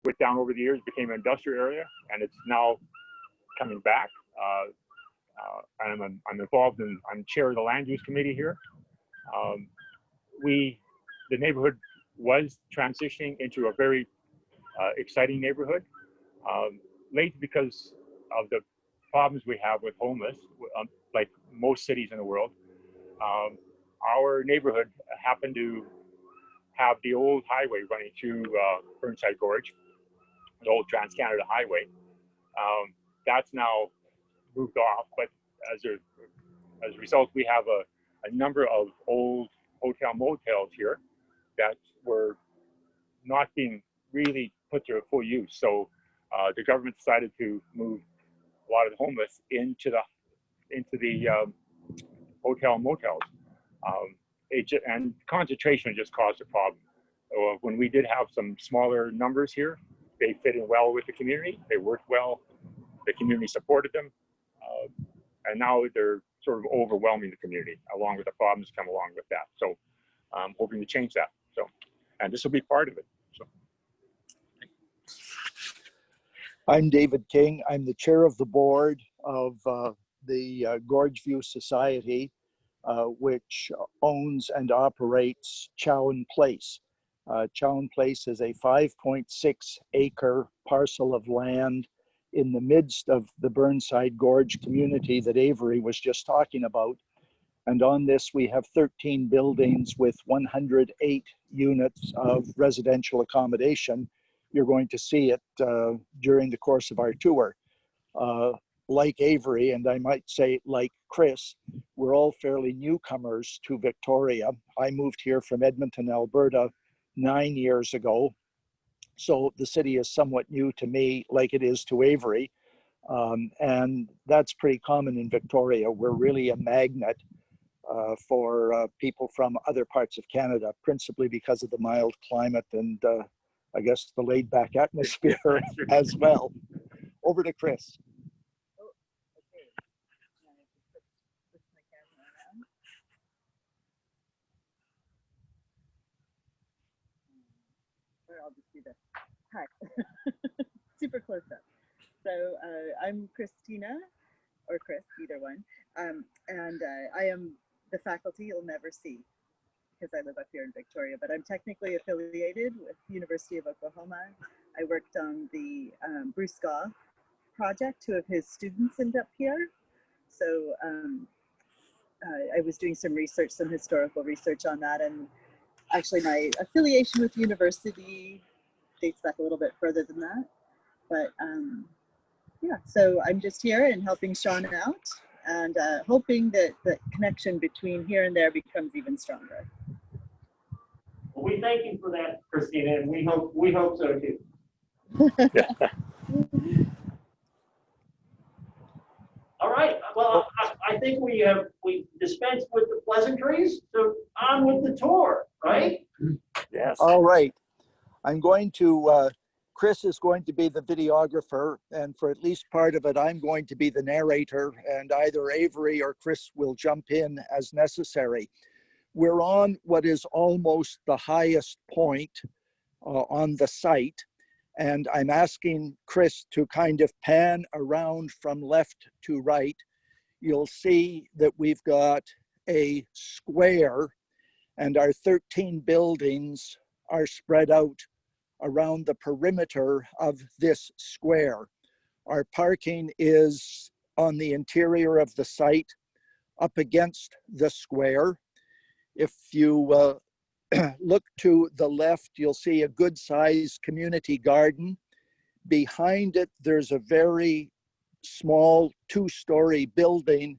went down over the years, became an industrial area, and it's now coming back. And I'm involved in, I'm chair of the land use committee here. The neighborhood was transitioning into a very exciting neighborhood. Late because of the problems we have with homeless, like most cities in the world. Our neighborhood happened to have the old highway running through Burnside Gorge, the old Trans-Canada Highway. That's now moved off, but as a result, we have a number of old hotel motels here that were not being really put to full use. So the government decided to move a lot of the homeless into the hotel motels. And concentration just caused a problem. When we did have some smaller numbers here, they fit in well with the community. They worked well. The community supported them. And now they're sort of overwhelming the community, along with the problems that come along with that. So I'm hoping to change that. So, and this will be part of it. So. I'm David King. I'm the chair of the board of the Gorge View Society, which owns and operates Chown Place. Chown Place is a 5.6 acre parcel of land in the midst of the Burnside Gorge community that Avery was just talking about. And on this, we have 13 buildings with 108 units of residential accommodation. You're going to see it during the course of our tour. Like Avery, and I might say like Chris, we're all fairly newcomers to Victoria. I moved here from Edmonton, Alberta 9 years ago. So the city is somewhat new to me, like it is to Avery. And that's pretty common in Victoria. We're really a magnet for people from other parts of Canada, principally because of the mild climate and I guess the laid back atmosphere as well. Over to Chris. I'll just do this. Hi. Super close up. So I'm Kristina, or Chris, either one. And I am the faculty you'll never see because I live up here in Victoria, but I'm technically affiliated with the University of Oklahoma. I worked on the Bruce Gaw project. 2 of his students ended up here. So I was doing some research, some historical research on that, and actually my affiliation with the university dates back a little bit further than that. But yeah, so I'm just here and helping Sean out and hoping that the connection between here and there becomes even stronger. Well, we thank you for that, Kristina, and we hope so too. All right. Well, I think we dispensed with the pleasantries, so on with the tour, right? Yes. All right. I'm going to, Chris is going to be the videographer, and for at least part of it, I'm going to be the narrator, and either Avery or Chris will jump in as necessary. We're on what is almost the highest point on the site, and I'm asking Chris to kind of pan around from left to right. You'll see that we've got a square, and our 13 buildings are spread out around the perimeter of this square. Our parking is on the interior of the site up against the square. If you look to the left, you'll see a good sized community garden. Behind it, there's a very small 2-story building.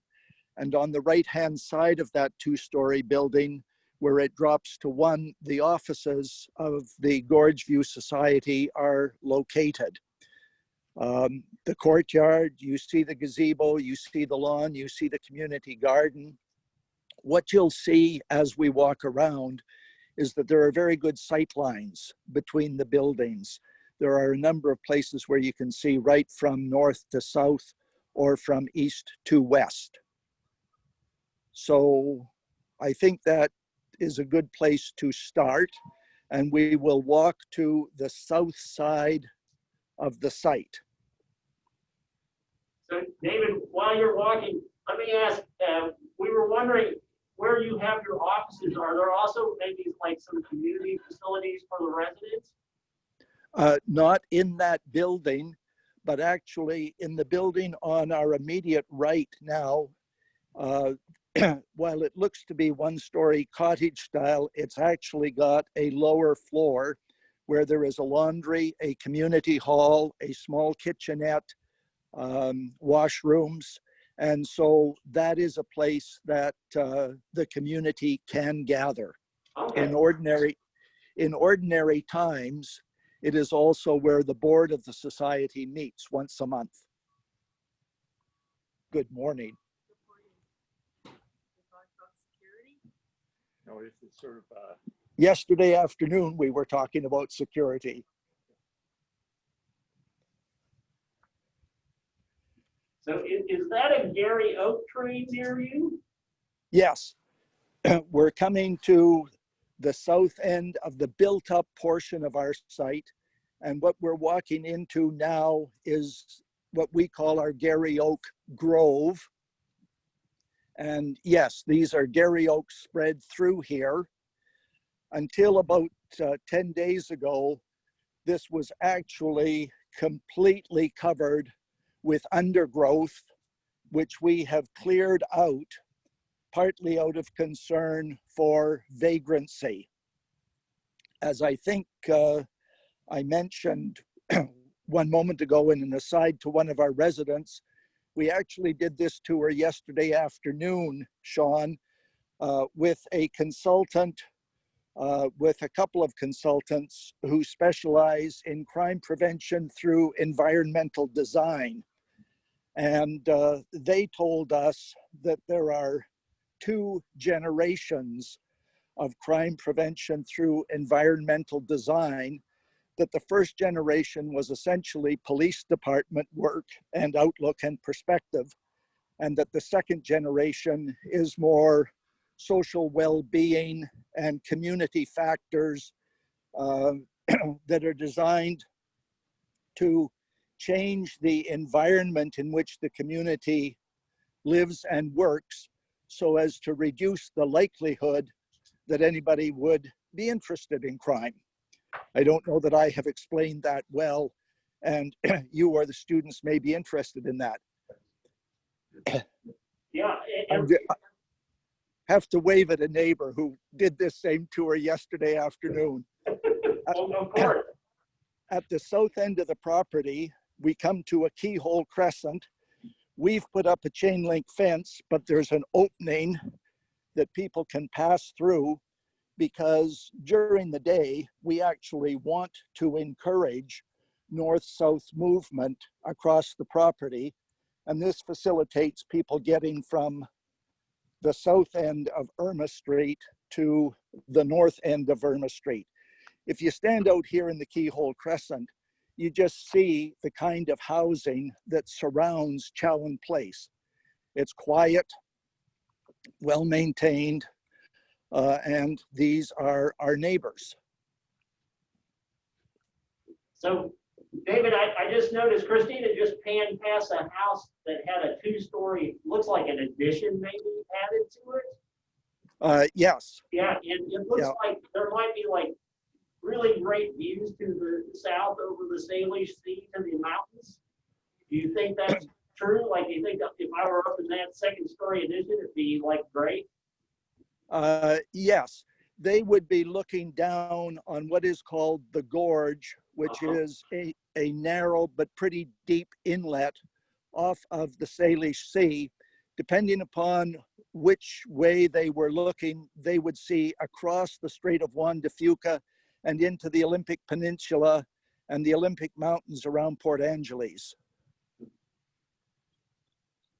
And on the right-hand side of that 2-story building, where it drops to 1, the offices of the Gorge View Society are located. The courtyard, you see the gazebo, you see the lawn, you see the community garden. What you'll see as we walk around is that there are very good sight lines between the buildings. There are a number of places where you can see right from north to south or from east to west. So I think that is a good place to start. and we will walk to the south side of the site. So David, while you're walking, let me ask, we were wondering where you have your offices. Are there also maybe like some community facilities for the residents? Not in that building, but actually in the building on our immediate right now. While it looks to be one-story cottage style, it's actually got a lower floor where there is a laundry, a community hall, a small kitchenette, washrooms. And so that is a place that the community can gather. Okay. In ordinary times, it is also where the board of the society meets once a month. Good morning. No, this is sort of Yesterday afternoon, we were talking about security. So is that a Gary oak tree near you? Yes, we're coming to the south end of the built-up portion of our site. And what we're walking into now is what we call our Gary Oak Grove. And yes, these are Gary oaks spread through here. Until about 10 days ago, this was actually completely covered with undergrowth, which we have cleared out, partly out of concern for vagrancy. As I think I mentioned one moment ago in an aside to one of our residents, we actually did this tour yesterday afternoon, Sean, with a consultant, with a couple of consultants who specialize in crime prevention through environmental design. And they told us that there are 2 generations of crime prevention through environmental design, that the first generation was essentially police department work and outlook and perspective, and that the second generation is more social well-being and community factors that are designed to change the environment in which the community lives and works so as to reduce the likelihood that anybody would be interested in crime. I don't know that I have explained that well, and you or the students may be interested in that. Yeah. I have to wave at a neighbor who did this same tour yesterday afternoon. Of course. At the south end of the property, we come to a keyhole crescent. We've put up a chain link fence, but there's an opening that people can pass through, because during the day, we actually want to encourage north-south movement across the property. And this facilitates people getting from the south end of Irma Street to the north end of Irma Street. If you stand out here in the Keyhole Crescent, you just see the kind of housing that surrounds Chown Place. It's quiet, well-maintained, and these are our neighbors. So, David, I just noticed Kristina just panned past a house that had a 2-story, looks like an addition maybe added to it. Yes. Yeah, it looks like there might be like really great views to the south over the Salish Sea to the mountains. Do you think that's true? Like, do you think that if I were up in that 2nd-story addition, it'd be like great? Yes, they would be looking down on what is called the gorge, which is a narrow but pretty deep inlet off of the Salish Sea. Depending upon which way they were looking, they would see across the Strait of Juan de Fuca and into the Olympic Peninsula and the Olympic Mountains around Port Angeles.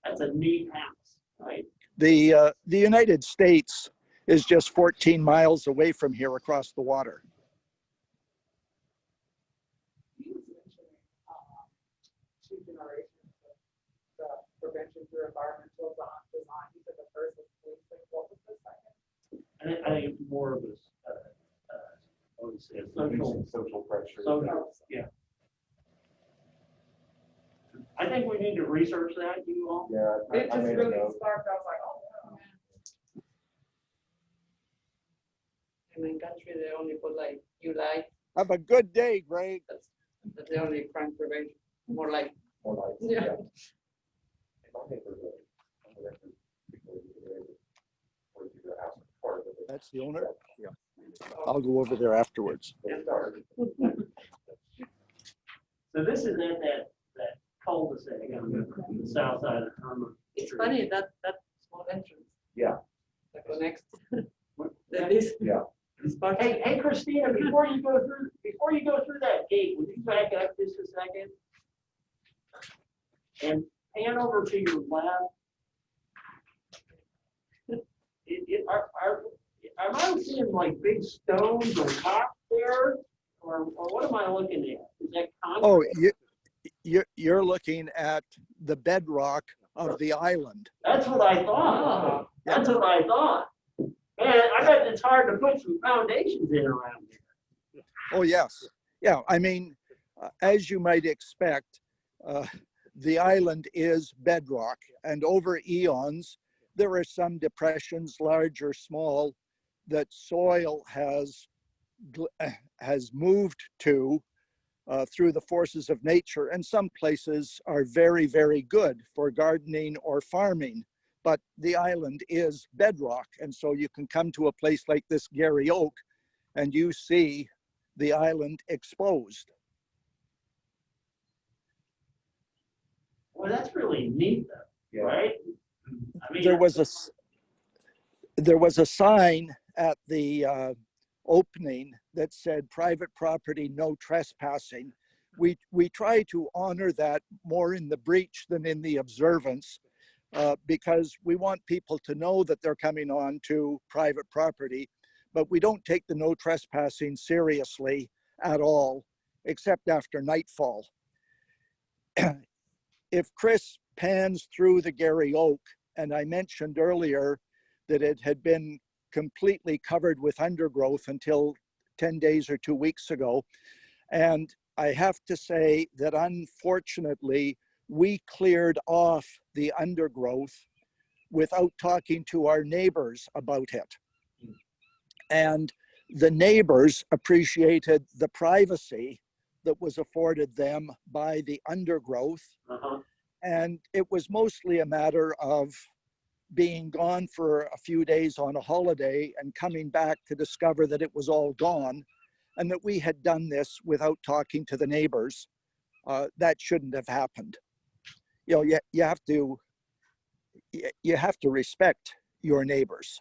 That's a neat house, right? The United States is just 14 miles away from here across the water. Two generations of the prevention through environmental design. You said the first was policing. What was the second? I think it's more of a what is it, Releasing social pressure. social, yeah. I think we need to research that, you all. Yeah, It I just made a really note. sparked, I was like, oh, man. And in country, they only put like, you like, Have a good day, Greg. that's the only crime prevention, more like, More like, Yeah. yeah. In my neighborhood, I'm gonna have to- before you get ready, before you go out, part of it. That's the owner? Yeah. I'll go over there afterwards. They start. So this is in that cul-de-sac on the south side of Herman. it's Street. funny, that small entrance Yeah, that connects. That is. yeah. It's part- Hey, Christina, before you go through that gate, would you back up just a second? And pan over to your left. Am I seeing like big stones or rocks there? Or what am I looking at? Is that Oh, concrete? you're looking at the bedrock of the island. That's what I thought. That's what I thought. Man, I bet it's hard to put some foundations in around here. Oh, yes. Yeah, I mean, as you might expect, the island is bedrock, and over eons, there are some depressions, large or small, that soil has moved to through the forces of nature, and some places are very, very good for gardening or farming. But the island is bedrock, and so you can come to a place like this Gary Oak, and you see the island exposed. Well, that's really neat though, Yeah. right? I mean, There was a sign at the opening that said private property, no trespassing. We try to honor that more in the breach than in the observance, because we want people to know that they're coming on to private property, but we don't take the no trespassing seriously at all, except after nightfall. If Chris pans through the Gary Oak, and I mentioned earlier that it had been completely covered with undergrowth until 10 days or 2 weeks ago. And I have to say that unfortunately, we cleared off the undergrowth without talking to our neighbors about it. And the neighbors appreciated the privacy that was afforded them by the undergrowth. And it was mostly a matter of being gone for a few days on a holiday and coming back to discover that it was all gone and that we had done this without talking to the neighbors. That shouldn't have happened. You know, you have to respect your neighbors.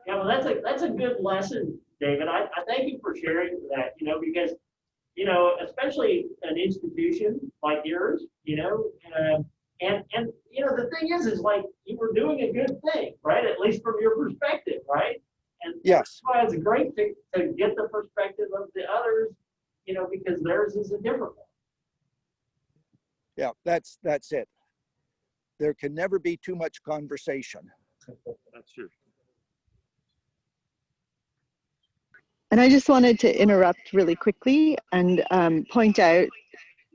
Yeah, well, that's a good lesson, David. I thank you for sharing that, you know, because, you know, especially an institution like yours, you know, and you know, the thing is like you were doing a good thing, right? At least from your perspective, right? And yes, that's why it's great to get the perspective of the others, you know, because theirs is a different one. Yeah, that's it. There can never be too much conversation. That's true. And I just wanted to interrupt really quickly and point out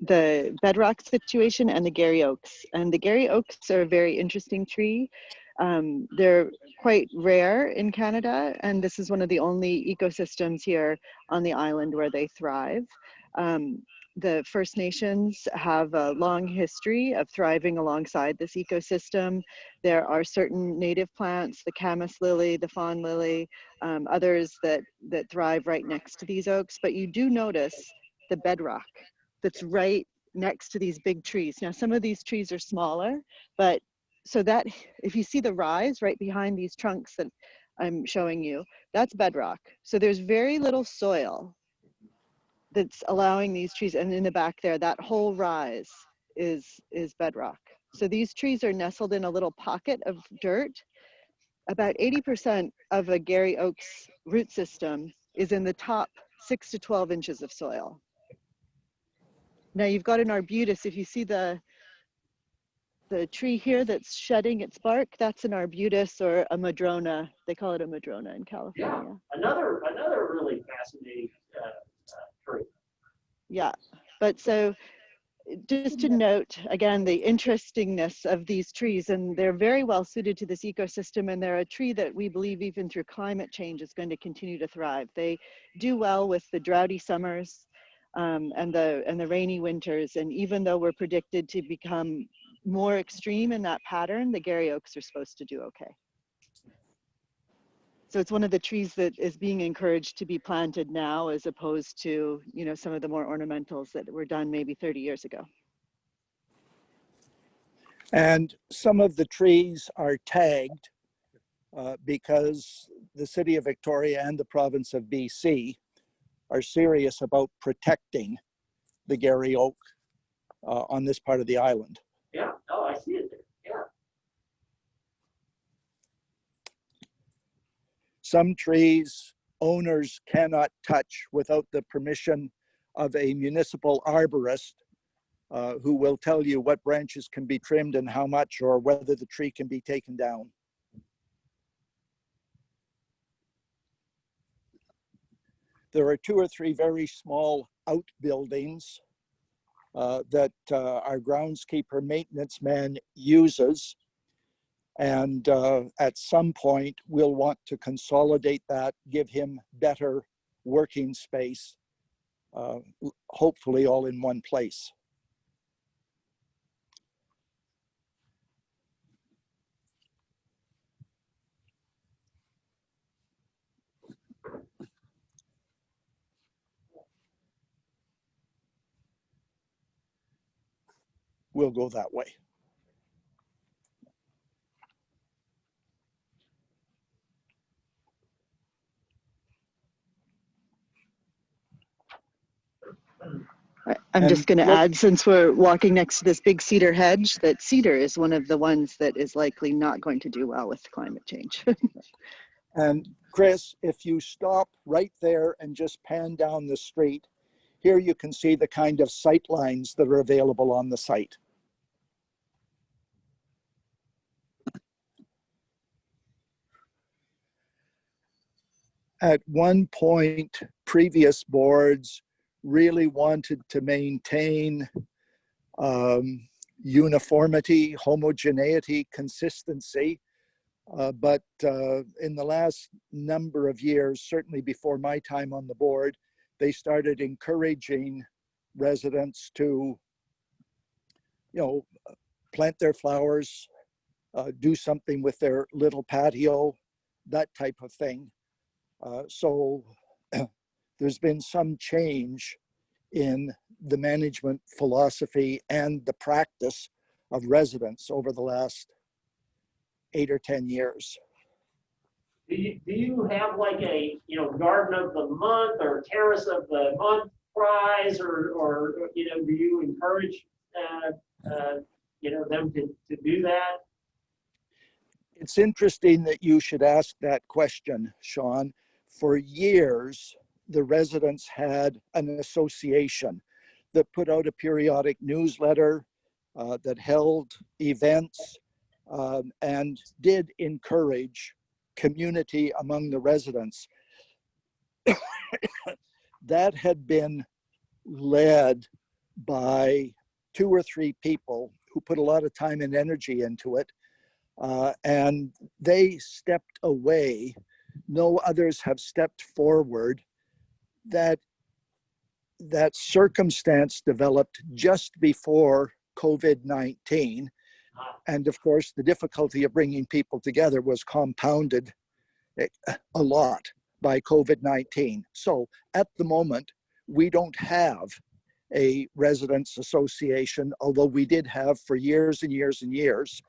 the bedrock situation and the Gary Oaks. And the Gary Oaks are a very interesting tree. They're quite rare in Canada, and this is one of the only ecosystems here on the island where they thrive. The First Nations have a long history of thriving alongside this ecosystem. There are certain native plants, the camas lily, the fawn lily, others that thrive right next to these oaks, but you do notice the bedrock that's right next to these big trees. Now, some of these trees are smaller, but so that if you see the rise right behind these trunks that I'm showing you, that's bedrock. So there's very little soil that's allowing these trees, and in the back there, that whole rise is bedrock. So these trees are nestled in a little pocket of dirt. About 80% of a Gary Oak's root system is in the top 6 to 12 inches of soil. Now you've got an arbutus, if you see the the tree here that's shedding its bark, that's an arbutus or a madrona. They call it a madrona in California. Another really fascinating tree. Yeah, but so just to note, again, the interestingness of these trees, and they're very well suited to this ecosystem, and they're a tree that we believe even through climate change is going to continue to thrive. They do well with the droughty summers and the rainy winters, and even though we're predicted to become more extreme in that pattern, the Gary oaks are supposed to do okay. So it's one of the trees that is being encouraged to be planted now, as opposed to, you know, some of the more ornamentals that were done maybe 30 years ago. And some of the trees are tagged because the city of Victoria and the province of BC are serious about protecting the Gary oak on this part of the island. Yeah, oh, I see it there, yeah. Some trees owners cannot touch without the permission of a municipal arborist who will tell you what branches can be trimmed and how much, or whether the tree can be taken down. There are 2 or 3 very small outbuildings that our groundskeeper maintenance man uses. And at some point, we'll want to consolidate that, give him better working space, hopefully all in one place. We'll go that way. I'm just going to add, since we're walking next to this big cedar hedge, that cedar is one of the ones that is likely not going to do well with climate change. And Chris, if you stop right there and just pan down the street, here you can see the kind of sight lines that are available on the site. At one point, previous boards really wanted to maintain uniformity, homogeneity, consistency. But in the last number of years, certainly before my time on the board, they started encouraging residents to, you know, plant their flowers, do something with their little patio, that type of thing. So there's been some change in the management philosophy and the practice of residents over the last 8 or 10 years. Do you have like a, you know, garden of the month or terrace of the month prize, or you know, do you encourage you know, them to do that? It's interesting that you should ask that question, Sean. For years, the residents had an association that put out a periodic newsletter, that held events, and did encourage community among the residents. That had been led by 2 or 3 people who put a lot of time and energy into it, and they stepped away. No others have stepped forward. That circumstance developed just before COVID-19. And of course, the difficulty of bringing people together was compounded a lot by COVID-19. So at the moment, we don't have a residents association, although we did have for years and years and years.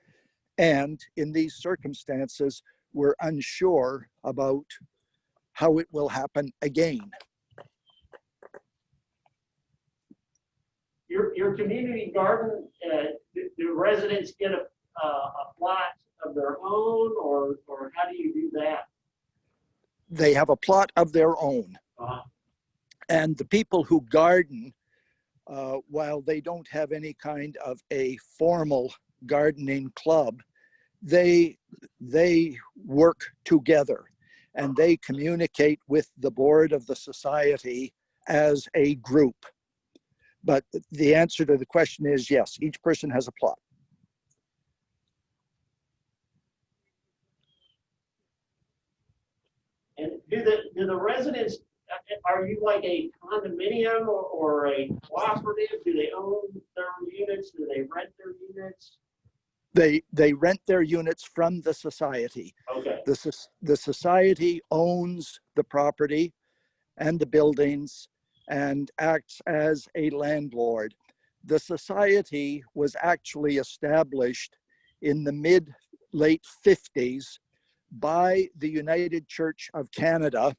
And in these circumstances, we're unsure about how it will happen again. Your community garden, do residents get a plot of their own, or how do you do that? They have a plot of their own. And the people who garden, while they don't have any kind of a formal gardening club, they work together and they communicate with the board of the society as a group. But the answer to the question is yes, each person has a plot. And do the residents, are you like a condominium or a cooperative? Do they own their units? Do they rent their units? They rent their units from the society. Okay. The society owns the property and the buildings and acts as a landlord. The society was actually established in the late 50s by the United Church of Canada,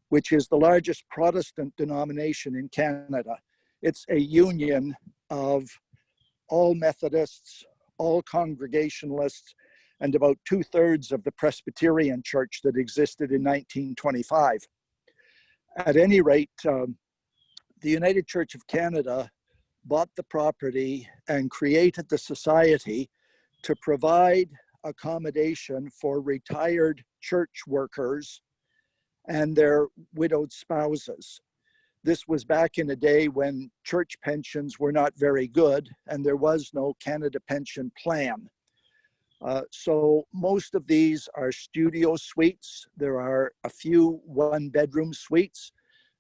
which is the largest Protestant denomination in Canada. It's a union of all Methodists, all Congregationalists, and about 2/3 of the Presbyterian Church that existed in 1925. At any rate, the United Church of Canada bought the property and created the society to provide accommodation for retired church workers and their widowed spouses. This was back in a day when church pensions were not very good and there was no Canada Pension Plan. So most of these are studio suites. There are a few one-bedroom suites.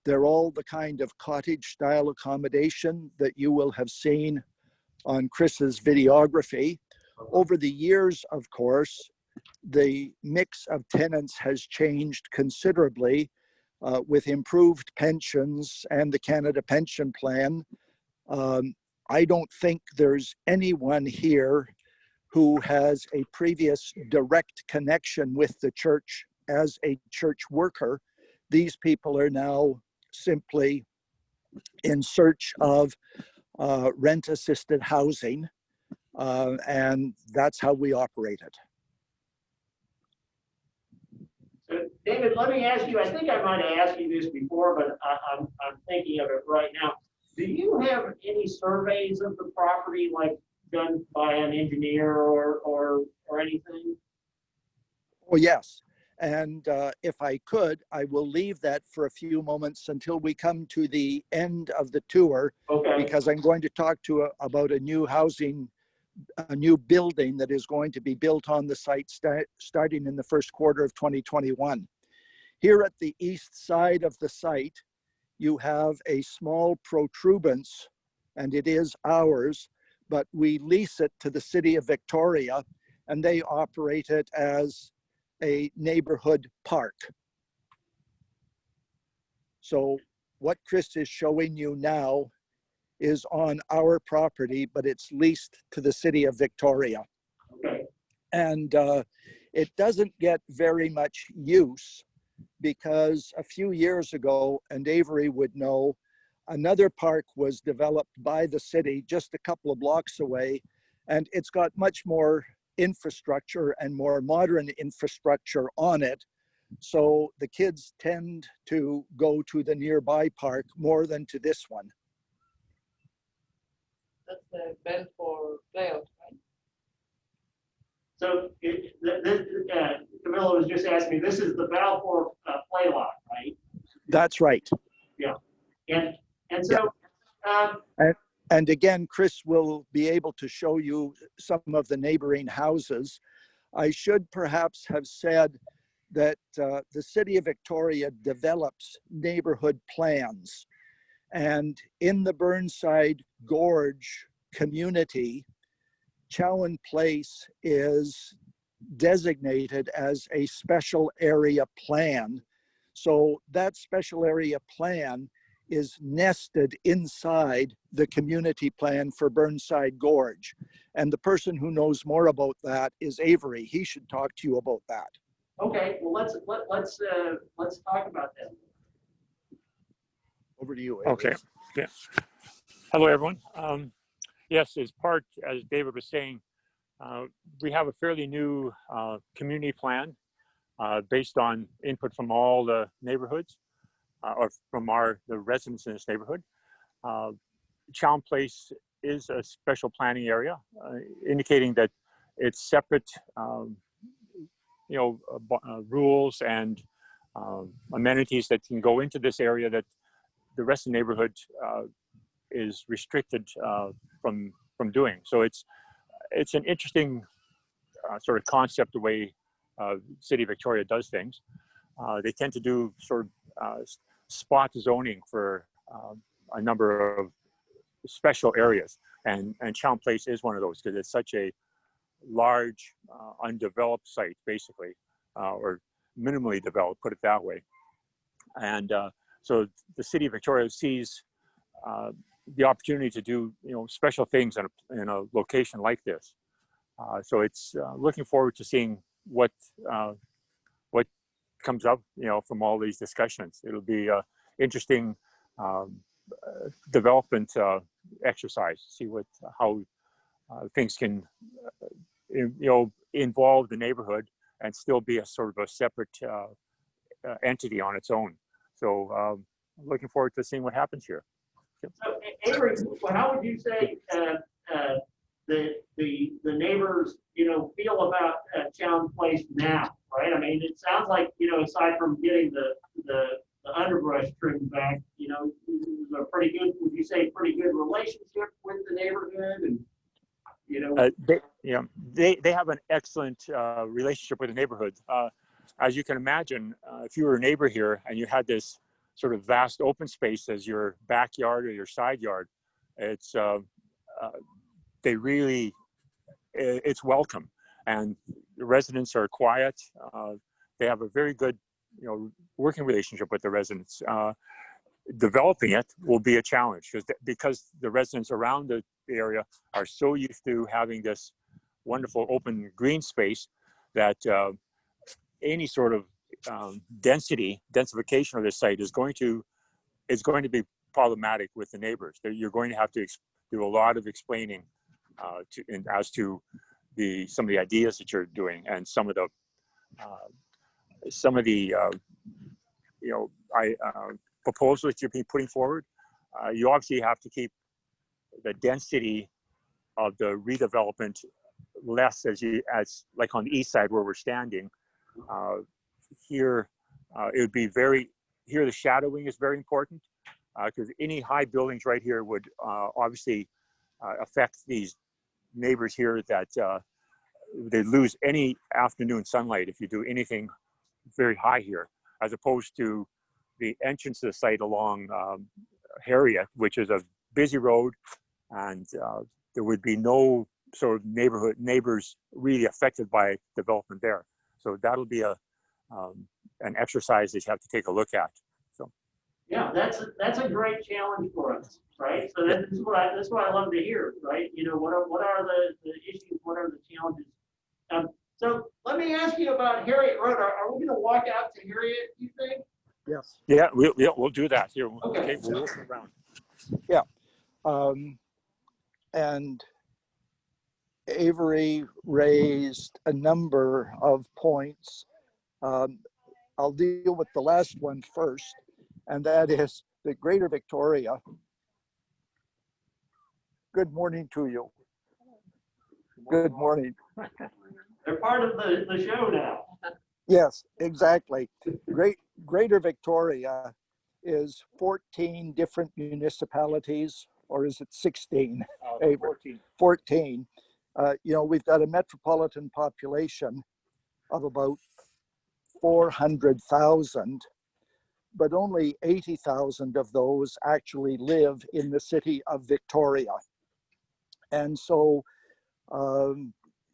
They're all the kind of cottage style accommodation that you will have seen on Chris's videography. Over the years, of course, the mix of tenants has changed considerably with improved pensions and the Canada Pension Plan. I don't think there's anyone here who has a previous direct connection with the church as a church worker. These people are now simply in search of rent-assisted housing, and that's how we operate it. So, David, let me ask you, I think I might have asked you this before, but I'm thinking of it right now. Do you have any surveys of the property, like done by an engineer or anything? Oh, yes. And if I could, I will leave that for a few moments until we come to the end of the tour, Okay. because I'm going to talk to about a new building that is going to be built on the site starting in the first quarter of 2021. Here at the east side of the site, you have a small protuberance, and it is ours, but we lease it to the city of Victoria, and they operate it as a neighborhood park. So what Chris is showing you now is on our property, but it's leased to the city of Victoria. Okay. And it doesn't get very much use because a few years ago, and Avery would know, another park was developed by the city just a couple of blocks away, and it's got much more infrastructure and more modern infrastructure on it. So the kids tend to go to the nearby park more than to this one. That's the bell for playoffs, right? So Camilla was just asking me, this is the Balfour play lot, right? That's right. Yeah. And so, And again, Chris will be able to show you some of the neighboring houses. I should perhaps have said that the city of Victoria develops neighborhood plans. And in the Burnside Gorge community, Chown Place is designated as a special area plan. So that special area plan is nested inside the community plan for Burnside Gorge. And the person who knows more about that is Avery. He should talk to you about that. okay, well, let's talk about that. Over to you, Avery. Okay. Yeah. Hello, everyone. Yes, as part, as David was saying, we have a fairly new community plan based on input from all the neighborhoods or from the residents in this neighborhood. Chown Place is a special planning area, indicating that it's separate, rules and amenities that can go into this area that the rest of the neighborhood is restricted from doing. So it's an interesting sort of concept, the way City of Victoria does things. They tend to do sort of spot zoning for a number of special areas, and Chown Place is one of those because it's such a large undeveloped site, basically, or minimally developed, put it that way. And so the City of Victoria sees the opportunity to do special things in a location like this. So it's looking forward to seeing what comes up from all these discussions. It'll be interesting development exercise, see how things can involve the neighborhood and still be a sort of a separate entity on its own. So looking forward to seeing what happens here. So, Avery, how would you say the neighbors, feel about Chown Place now, right? I mean, it sounds like, aside from getting the underbrush trimmed back, it was a pretty good, would you say, pretty good relationship with the neighborhood, and they have an excellent relationship with the neighborhood. As you can imagine, if you were a neighbor here and you had this sort of vast open space as your backyard or your side yard, it's it's welcome, and the residents are quiet. They have a very good working relationship with the residents. Developing it will be a challenge because the residents around the area are so used to having this wonderful open green space that any sort of densification of this site is going to be problematic with the neighbors. You're going to have to do a lot of explaining as to some of the ideas that you're doing and some of the proposals that you're putting forward. You obviously have to keep the density of the redevelopment less as like on the east side where we're standing. Here, it would be the shadowing is very important because any high buildings right here would obviously affect these neighbors here, that they lose any afternoon sunlight if you do anything very high here, as opposed to the entrance to the site along Harriet, which is a busy road, and there would be no sort of neighbors really affected by development there. So that'll be an exercise that you have to take a look at. So yeah, that's a great challenge for us, right? So that's what I love to hear, right? What are the issues? What are the challenges? So let me ask you about Harriet Road. Are we going to walk out to Harriet, you think? Yes. Yeah, we'll do that here. Okay. We'll look around. Yeah. And Avery raised a number of points. I'll deal with the last one first, and that is that Greater Victoria. Good morning to you. Good morning. They're part of the show now. Yes, exactly. Greater Victoria is 14 different municipalities, or is it 16? 14. 14. We've got a metropolitan population of about 400,000, but only 80,000 of those actually live in the city of Victoria. And so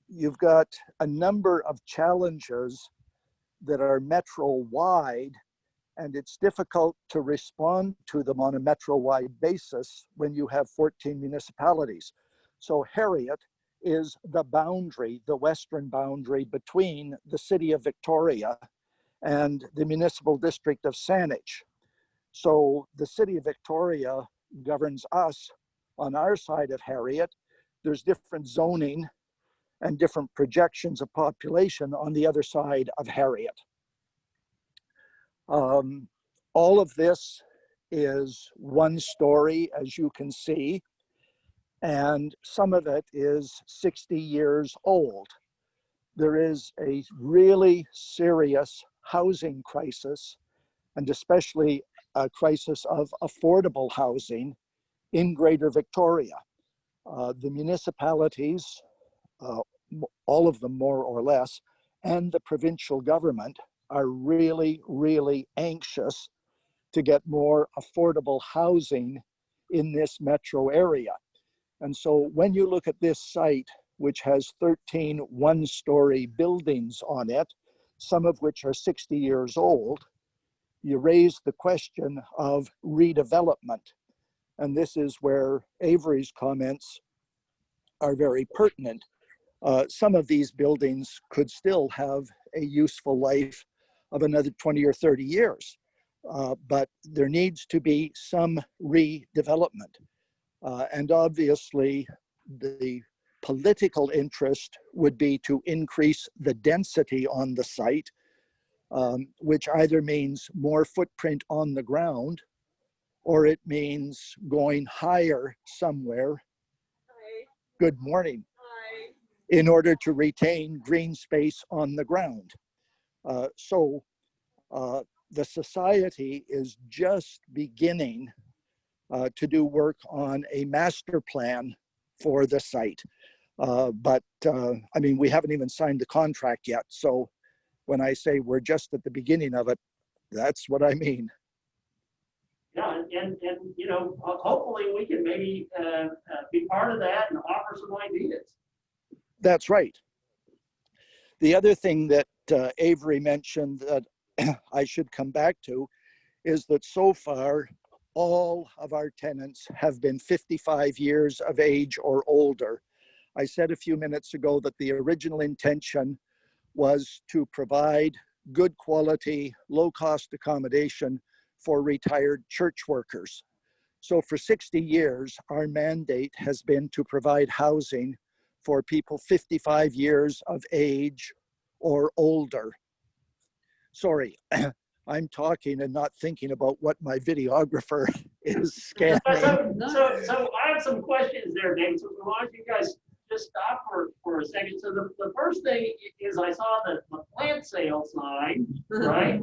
you've got a number of challenges that are metro-wide, and it's difficult to respond to them on a metro-wide basis when you have 14 municipalities. So Harriet is the boundary, the western boundary between the city of Victoria and the municipal district of Saanich. So the city of Victoria governs us on our side of Harriet. There's different zoning and different projections of population on the other side of Harriet. All of this is one story, as you can see. and some of it is 60 years old. There is a really serious housing crisis, and especially a crisis of affordable housing in Greater Victoria. The municipalities, all of them more or less, and the provincial government are really, really anxious to get more affordable housing in this metro area. And so when you look at this site, which has 13 one-story buildings on it, some of which are 60 years old, you raise the question of redevelopment. And this is where Avery's comments are very pertinent. Some of these buildings could still have a useful life of another 20 or 30 years, but there needs to be some redevelopment. And obviously, the political interest would be to increase the density on the site, which either means more footprint on the ground, or it means going higher somewhere. Hi. Good morning. Hi. In order to retain green space on the ground. So the society is just beginning to do work on a master plan for the site. But I mean, we haven't even signed the contract yet. So when I say we're just at the beginning of it, that's what I mean. Yeah, and you know, hopefully we can maybe be part of that and offer some ideas. That's right. The other thing that Avery mentioned that I should come back to is that so far, all of our tenants have been 55 years of age or older. I said a few minutes ago that the original intention was to provide good quality, low-cost accommodation for retired church workers. So for 60 years, our mandate has been to provide housing for people 55 years of age or older. Sorry, I'm talking and not thinking about what my videographer is scanning. So I have some questions there, David. So why don't you guys just stop for a second. So the first thing is I saw the plant sale sign, right?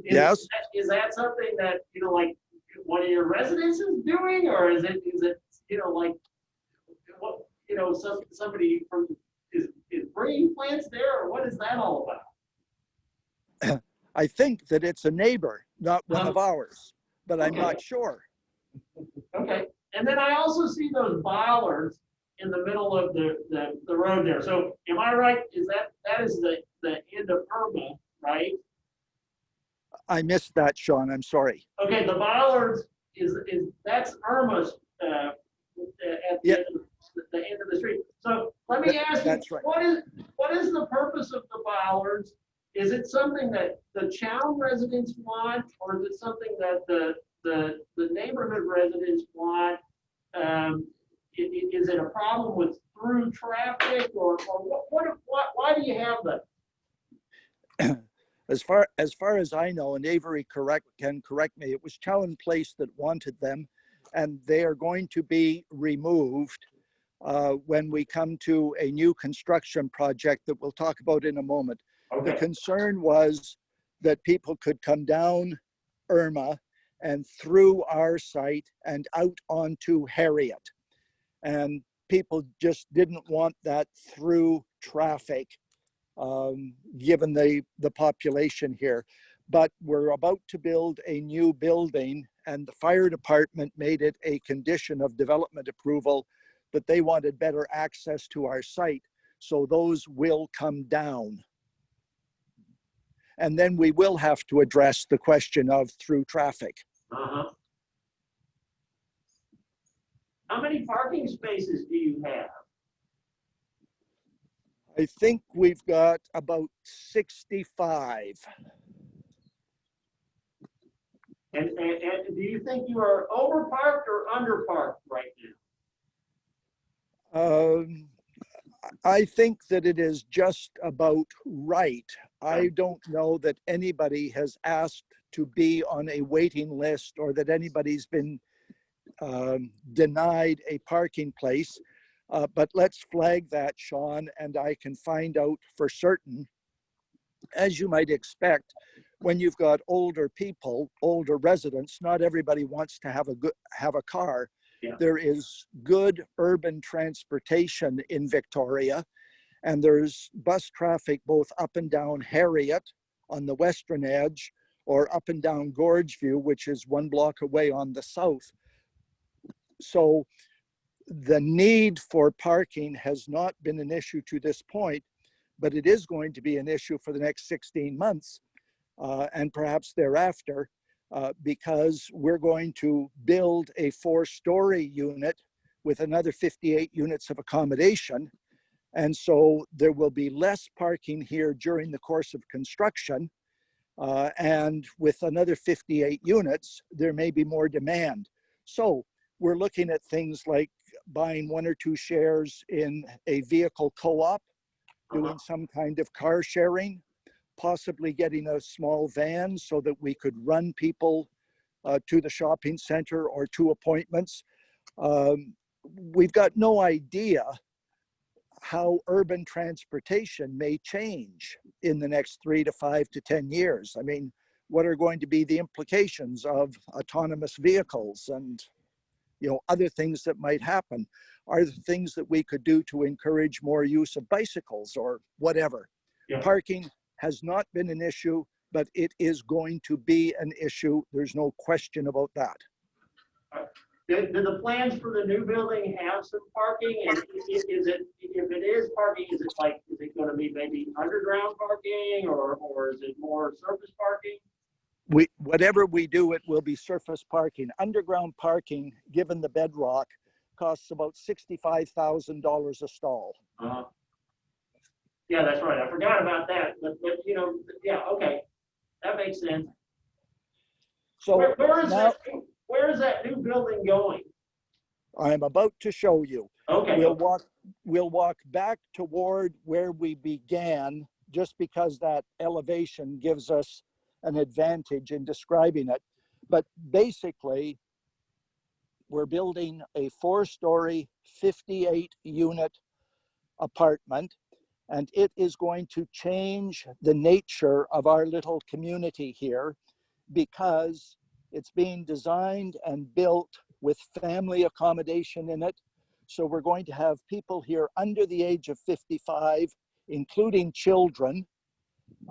Yes. Is that something that, you know, like one of your residents is doing, or is it you know, like what, you know, somebody from is bringing plants there, or what is that all about? I think that it's a neighbor, not one of ours, but I'm not sure. Okay, and then I also see those bollards in the middle of the road there. So am I right? Is that is the end of Irma, right? I missed that, Sean. I'm sorry. Okay, the bollards is that's Irma's at the end of the street. So let me ask you, right. what is the purpose of the bollards? Is it something that the Chown residents want, or is it something that the neighborhood residents want? Is it a problem with through traffic, or why do you have that? As far as I know, and Avery can correct me, it was Chown Place that wanted them, and they are going to be removed when we come to a new construction project that we'll talk about in a moment. Okay. The concern was that people could come down Irma and through our site and out onto Harriet. And people just didn't want that through traffic, given the population here. But we're about to build a new building, and the fire department made it a condition of development approval that they wanted better access to our site. So those will come down. And then we will have to address the question of through traffic. Uh-huh. How many parking spaces do you have? I think we've got about 65. And do you think you are overparked or underparked right now? I think that it is just about right. I don't know that anybody has asked to be on a waiting list, or that anybody's been denied a parking place. But let's flag that, Sean, and I can find out for certain. As you might expect, when you've got older people, older residents, not everybody wants to have a car. Yeah. There is good urban transportation in Victoria, and there's bus traffic both up and down Harriet on the western edge, or up and down Gorgeview, which is 1 block away on the south. So the need for parking has not been an issue to this point, but it is going to be an issue for the next 16 months and perhaps thereafter, because we're going to build a 4-story unit with another 58 units of accommodation. And so there will be less parking here during the course of construction. And with another 58 units, there may be more demand. So we're looking at things like buying 1 or 2 shares in a vehicle co-op, doing some kind of car sharing, possibly getting a small van so that we could run people to the shopping center or to appointments. We've got no idea how urban transportation may change in the next 3 to 5 to 10 years. I mean, what are going to be the implications of autonomous vehicles and, you know, other things that might happen? Are there things that we could do to encourage more use of bicycles or whatever? Yeah. Parking has not been an issue, but it is going to be an issue. There's no question about that. Do the plans for the new building have some parking? And is it, if it is parking, is it going to be maybe underground parking or is it more surface parking? Whatever we do, it will be surface parking. Underground parking, given the bedrock, costs about $65,000 a stall. Yeah, that's right. I forgot about that. But you know, yeah, okay, that makes sense. So where is that new building going? I'm about to show you. Okay. We'll walk back toward where we began, just because that elevation gives us an advantage in describing it. But basically, we're building a 4-story, 58-unit apartment, and it is going to change the nature of our little community here, because it's being designed and built with family accommodation in it. So we're going to have people here under the age of 55, including children.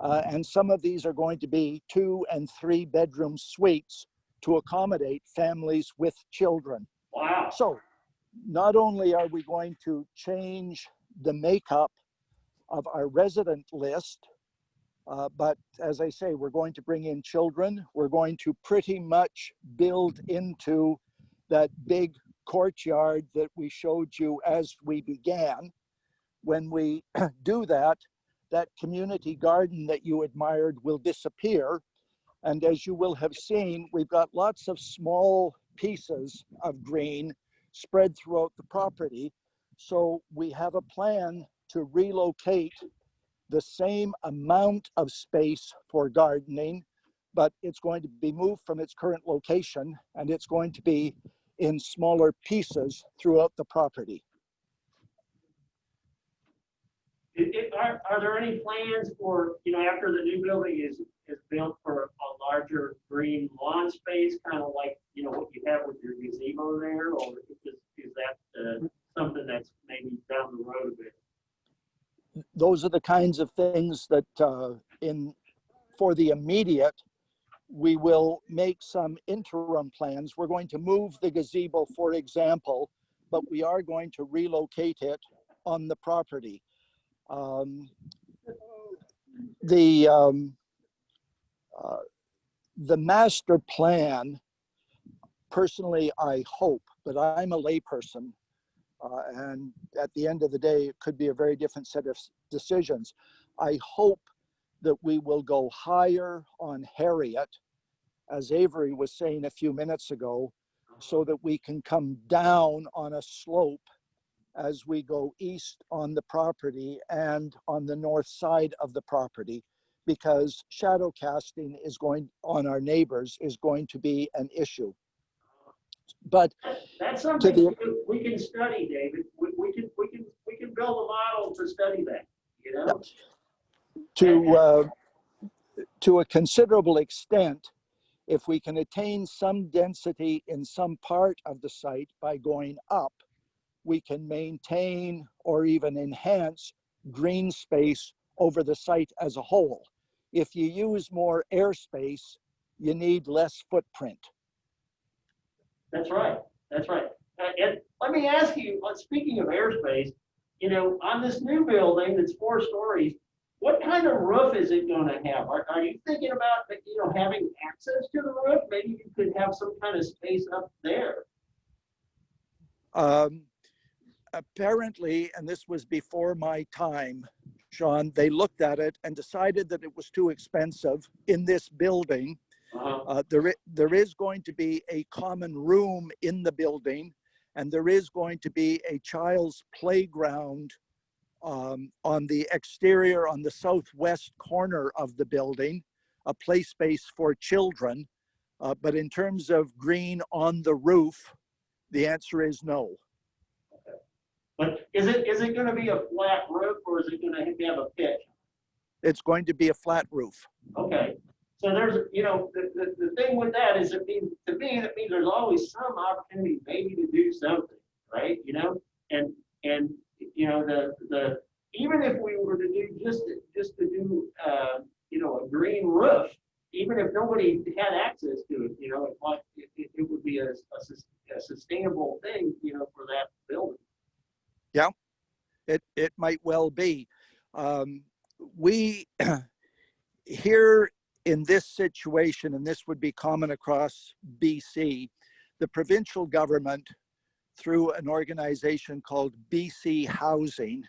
And some of these are going to be 2 and 3 bedroom suites to accommodate families with children. Wow. So not only are we going to change the makeup of our resident list, but as I say, we're going to bring in children. We're going to pretty much build into that big courtyard that we showed you as we began. When we do that, that community garden that you admired will disappear. And as you will have seen, we've got lots of small pieces of green spread throughout the property. So we have a plan to relocate the same amount of space for gardening, but it's going to be moved from its current location, and it's going to be in smaller pieces throughout the property. Are there any plans for, you know, after the new building is built, for a larger green lawn space, kind of like, you know, what you have with your gazebo there, or is that something that's maybe down the road a bit? Those are the kinds of things that for the immediate, we will make some interim plans. We're going to move the gazebo, for example, but we are going to relocate it on the property. The master plan, personally, I hope, but I'm a layperson, and at the end of the day, it could be a very different set of decisions. I hope that we will go higher on Harriet, as Avery was saying a few minutes ago, so that we can come down on a slope as we go east on the property and on the north side of the property, because shadow casting is going on our neighbors is going to be an issue. But That's to something the we can study, David. We can build a model to study that, you know? to a considerable extent, if we can attain some density in some part of the site by going up, we can maintain or even enhance green space over the site as a whole. If you use more airspace, you need less footprint. That's right. That's right. And let me ask you, speaking of airspace, you know, on this new building that's 4 stories, what kind of roof is it going to have? Are you thinking about, you know, having access to the roof? Maybe you could have some kind of space up there. Apparently, and this was before my time, Sean, they looked at it and decided that it was too expensive in this building. There is going to be a common room in the building, and there is going to be a child's playground on the exterior, on the southwest corner of the building, a play space for children. But in terms of green on the roof, the answer is no. But is it going to be a flat roof, or is it going to have a pitch? It's going to be a flat roof. Okay. So there's, you know, the thing with that is, it means, to me, that means there's always some opportunity maybe to do something, right? You know, and you know, the even if we were to do just to do you know, a green roof, even if nobody had access to it, you know, it would be a sustainable thing, you know, for that building. Yeah, it might well be. We here in this situation, and this would be common across BC, the provincial government, through an organization called BC Housing,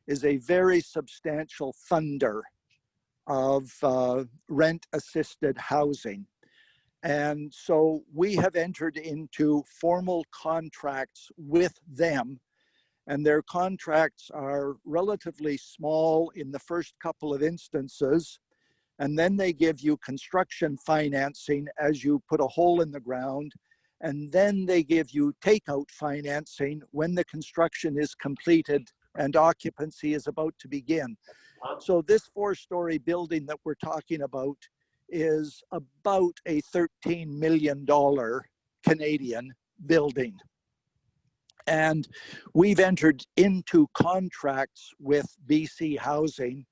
is a very substantial funder of rent-assisted housing. And so we have entered into formal contracts with them, and their contracts are relatively small in the first couple of instances. And then they give you construction financing as you put a hole in the ground. And then they give you takeout financing when the construction is completed and occupancy is about to begin. So this 4-story building that we're talking about is about a $13 million Canadian building. And we've entered into contracts with BC Housing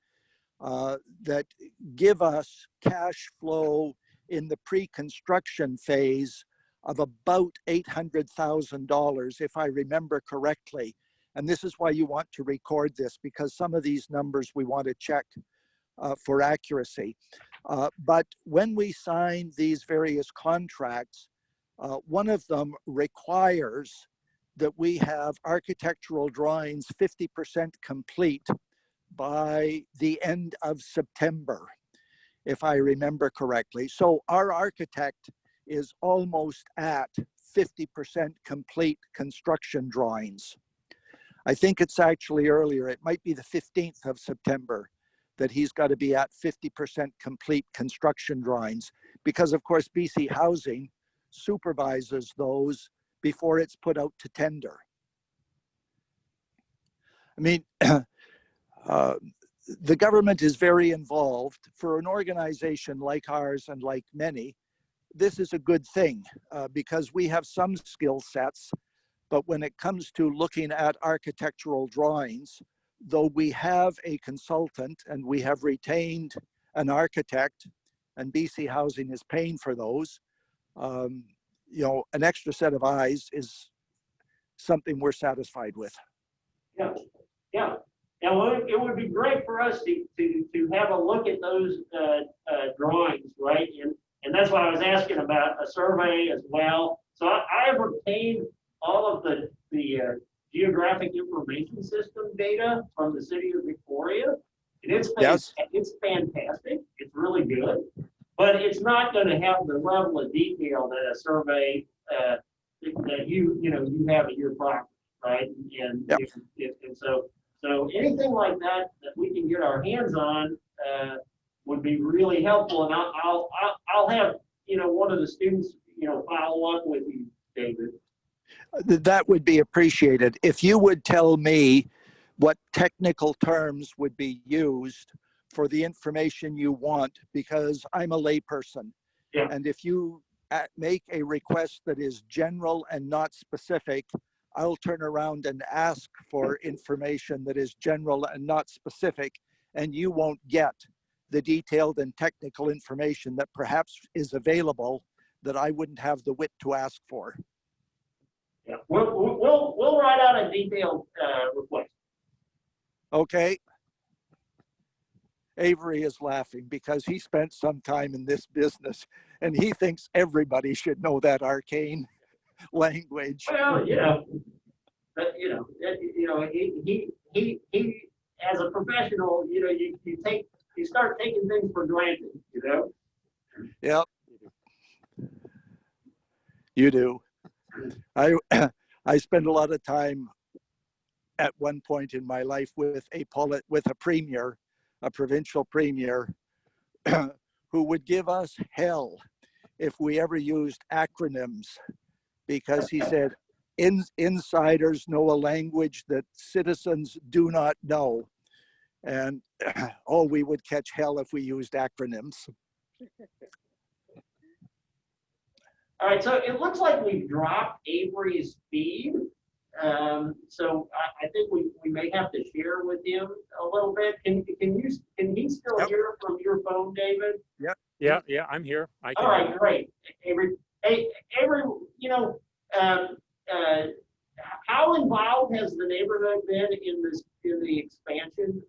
that give us cash flow in the pre-construction phase of about $800,000, if I remember correctly. And this is why you want to record this, because some of these numbers we want to check for accuracy. But when we sign these various contracts, one of them requires that we have architectural drawings 50% complete by the end of September, if I remember correctly. So our architect is almost at 50% complete construction drawings. I think it's actually earlier. It might be the 15th of September that he's got to be at 50% complete construction drawings, because of course BC Housing supervises those before it's put out to tender. I mean, the government is very involved. For an organization like ours and like many, this is a good thing because we have some skill sets, but when it comes to looking at architectural drawings, though we have a consultant and we have retained an architect, and BC Housing is paying for those, you know, an extra set of eyes is something we're satisfied with. Yeah, yeah. Now, it would be great for us to have a look at those drawings, right? And that's why I was asking about a survey as well. So I have obtained all of the geographic information system data from the city of Victoria. And it's fantastic. It's really good. But it's not going to have the level of detail that a survey that you have at your property, right? And, and so anything like that we can get our hands on would be really helpful. And I'll have one of the students follow up with you David. That would be appreciated. If you would tell me what technical terms would be used for the information you want, because I'm a layperson. Yeah. And if you make a request that is general and not specific, I'll turn around and ask for information that is general and not specific, and you won't get the detailed and technical information that perhaps is available that I wouldn't have the wit to ask for. Yeah, we'll write out a detailed request. Okay. Avery is laughing because he spent some time in this business and he thinks everybody should know that arcane language. Well, but he as a professional, you start taking things for granted, Yep. You do. I spend a lot of time at one point in my life with a premier, a provincial premier, who would give us hell if we ever used acronyms, because he said insiders know a language that citizens do not know, and oh, we would catch hell if we used acronyms. All right, so it looks like we've dropped Avery's feed. So I think we may have to share with him a little bit. Can he still Yep. hear from your phone, David? Yeah, I'm here. I can. All right, great. Avery, Avery, how involved has the neighborhood been in the expansion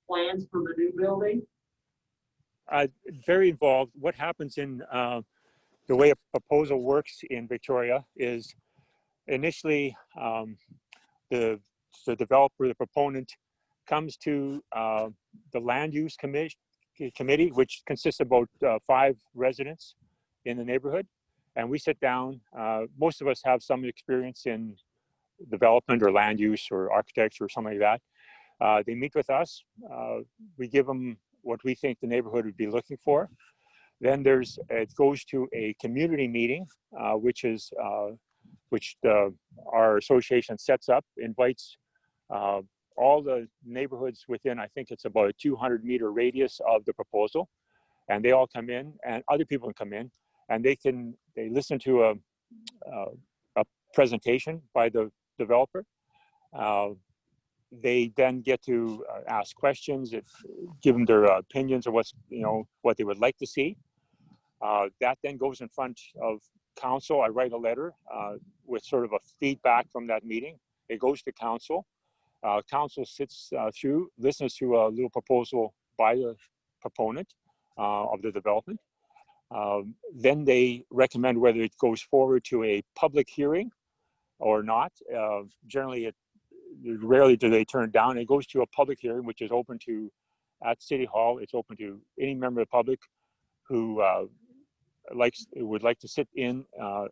plans for the new building? Very involved. What happens in the way a proposal works in Victoria is initially the developer, the proponent, comes to the land use committee, which consists of about 5 residents in the neighborhood, and we sit down. Most of us have some experience in development or land use or architecture or something like that. They meet with us. We give them what we think the neighborhood would be looking for. Then it goes to a community meeting, which our association sets up, invites all the neighborhoods within, I think it's about a 200-meter radius of the proposal, and they all come in, and other people can come in, and they listen to a presentation by the developer. They then get to ask questions, give them their opinions of what they would like to see. That then goes in front of council. I write a letter with sort of a feedback from that meeting. It goes to council. Council sits listens to a little proposal by the proponent of the development. Then they recommend whether it goes forward to a public hearing or not. Generally, rarely do they turn it down. It goes to a public hearing, which is open at City Hall. It's open to any member of the public who would like to sit in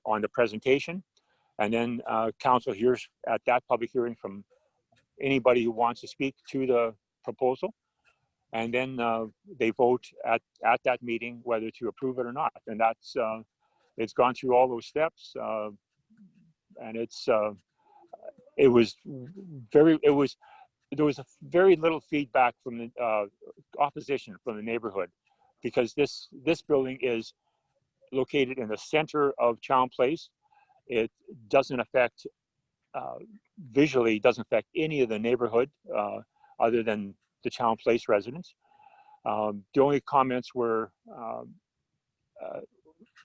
on the presentation, and then council hears at that public hearing from anybody who wants to speak to the proposal, and then they vote at that meeting whether to approve it or not. And that's it's gone through all those steps, and there was very little feedback from the opposition from the neighborhood, because this building is located in the center of Chown Place. It doesn't affect, visually doesn't affect any of the neighborhood other than the Chown Place residents. The only comments were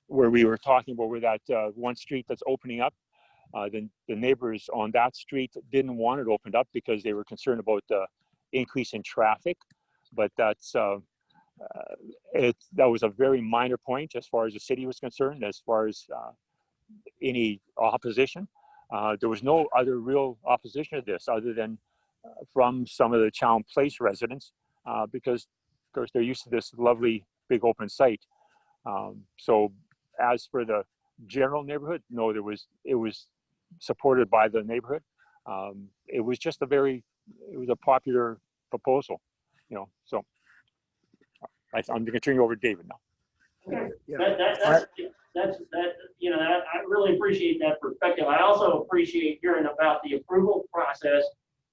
where we were talking about where that one street that's opening up. The neighbors on that street didn't want it opened up because they were concerned about the increase in traffic, but that was a very minor point as far as the city was concerned. As far as any opposition, there was no other real opposition to this other than from some of the Chown Place residents, because of course they're used to this lovely big open site. So as for the general neighborhood, no, it was supported by the neighborhood. It was just it was a popular proposal, so I'm going to turn you over to David now. Okay. Yeah. That's you know, I really appreciate that perspective. I also appreciate hearing about the approval process,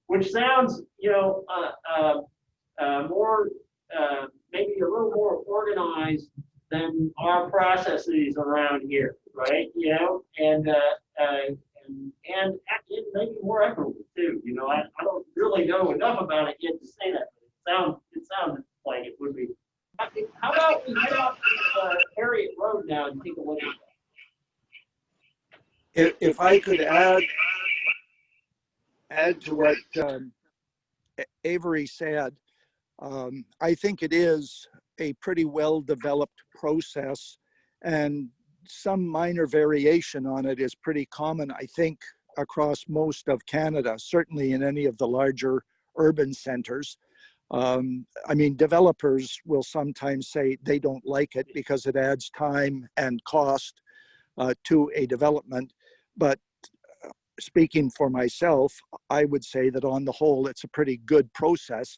which sounds, you know, more, maybe a little more organized than our processes around here, right? You know, and maybe more equitable too. You know, I don't really know enough about it yet to say that, but it sounds like it would be. How about we head out to Harriet Road now and take a look at that? If I could add to what Avery said, I think it is a pretty well-developed process, and some minor variation on it is pretty common, I think, across most of Canada, certainly in any of the larger urban centers. I mean, developers will sometimes say they don't like it because it adds time and cost to a development. But speaking for myself, I would say that on the whole, it's a pretty good process.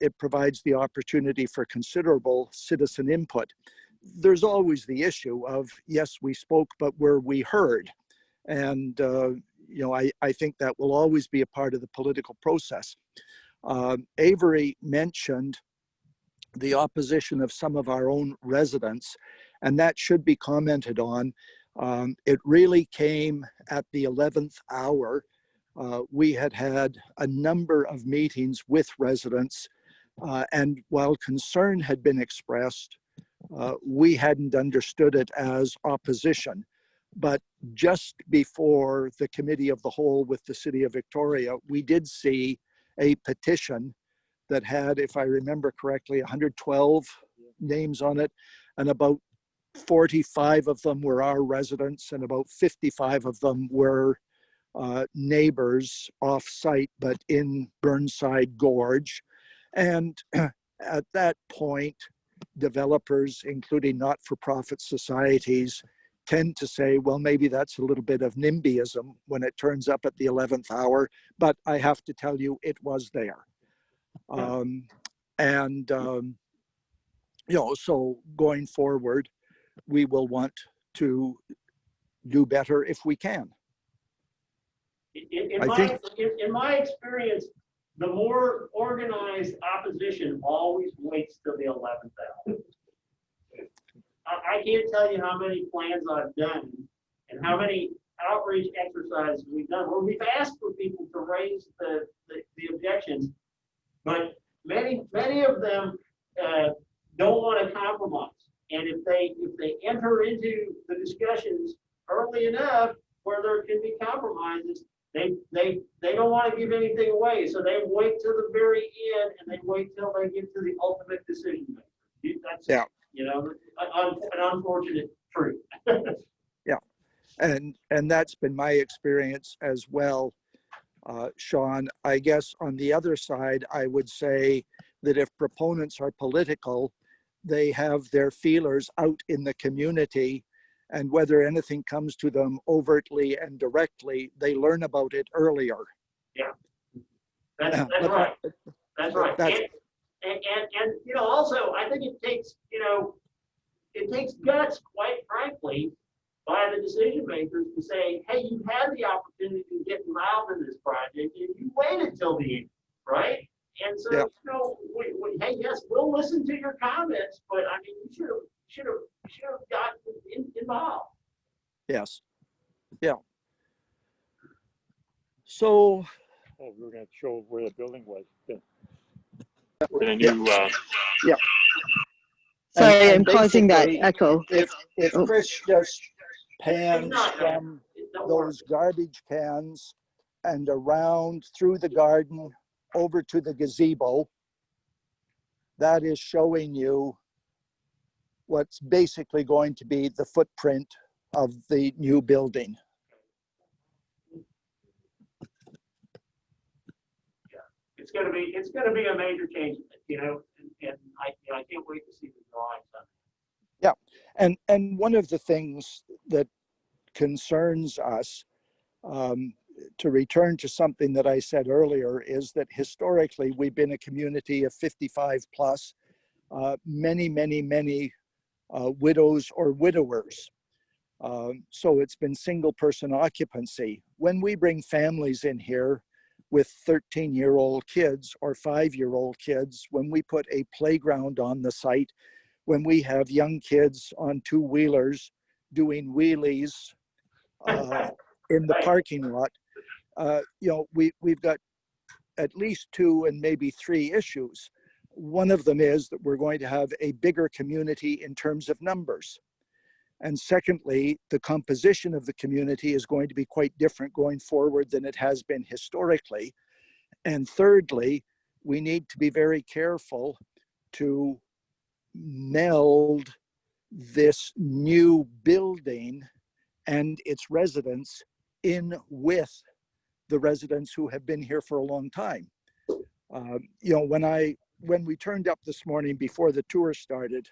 It provides the opportunity for considerable citizen input. There's always the issue of, yes, we spoke, but were we heard? And, you know, I think that will always be a part of the political process. Avery mentioned the opposition of some of our own residents, and that should be commented on. It really came at the 11th hour. We had had a number of meetings with residents, and while concern had been expressed, we hadn't understood it as opposition. But just before the Committee of the Whole with the City of Victoria, we did see a petition that had, if I remember correctly, 112 names on it, and about 45 of them were our residents, and about 55 of them were neighbors off-site, but in Burnside Gorge. And at that point, developers, including not-for-profit societies, tend to say, well, maybe that's a little bit of NIMBYism when it turns up at the 11th hour, but I have to tell you, it was there. You know, so going forward, we will want to do better if we can. In my experience, the more organized opposition always waits till the 11th hour. I can't tell you how many plans I've done and how many outreach exercises we've done where we've asked for people to raise the objections, but many of them don't want to compromise. And if they enter into the discussions early enough where there can be compromises, they don't want to give anything away, so they wait till the very end and they wait till they get to the ultimate decision maker. That's, yeah, you know, an unfortunate truth. Yeah, and that's been my experience as well, Sean. I guess on the other side, I would say that if proponents are political, they have their feelers out in the community, and whether anything comes to them overtly and directly, they learn about it earlier. Yeah, that's right. That's right. And you know, also, I think it takes, you know, it takes guts, quite frankly, by the decision makers to say, hey, you had the opportunity to get involved in this project and you waited till the end, right? And so, yeah, you know, hey, yes, we'll listen to your comments, but I mean, you should have gotten involved. Yes. Yeah. So. Oh, we were going to show where the building was. The new. Yeah. Sorry, I'm causing that echo. If Chris just pans from those garbage cans and around through the garden over to the gazebo, that is showing you what's basically going to be the footprint of the new building. Yeah, it's going to be a major change, you know, and I can't wait to see the drawings on it. Yeah, and one of the things that concerns us, to return to something that I said earlier, is that historically we've been a community of 55 plus, many widows or widowers. So it's been single person occupancy. When we bring families in here with 13-year-old kids or 5-year-old kids, when we put a playground on the site, when we have young kids on two-wheelers doing wheelies in the parking lot, you know, we've got at least 2 and maybe 3 issues. One of them is that we're going to have a bigger community in terms of numbers. And secondly, the composition of the community is going to be quite different going forward than it has been historically. And thirdly, we need to be very careful to meld this new building and its residents in with the residents who have been here for a long time. You know, when we turned up this morning before the tour started,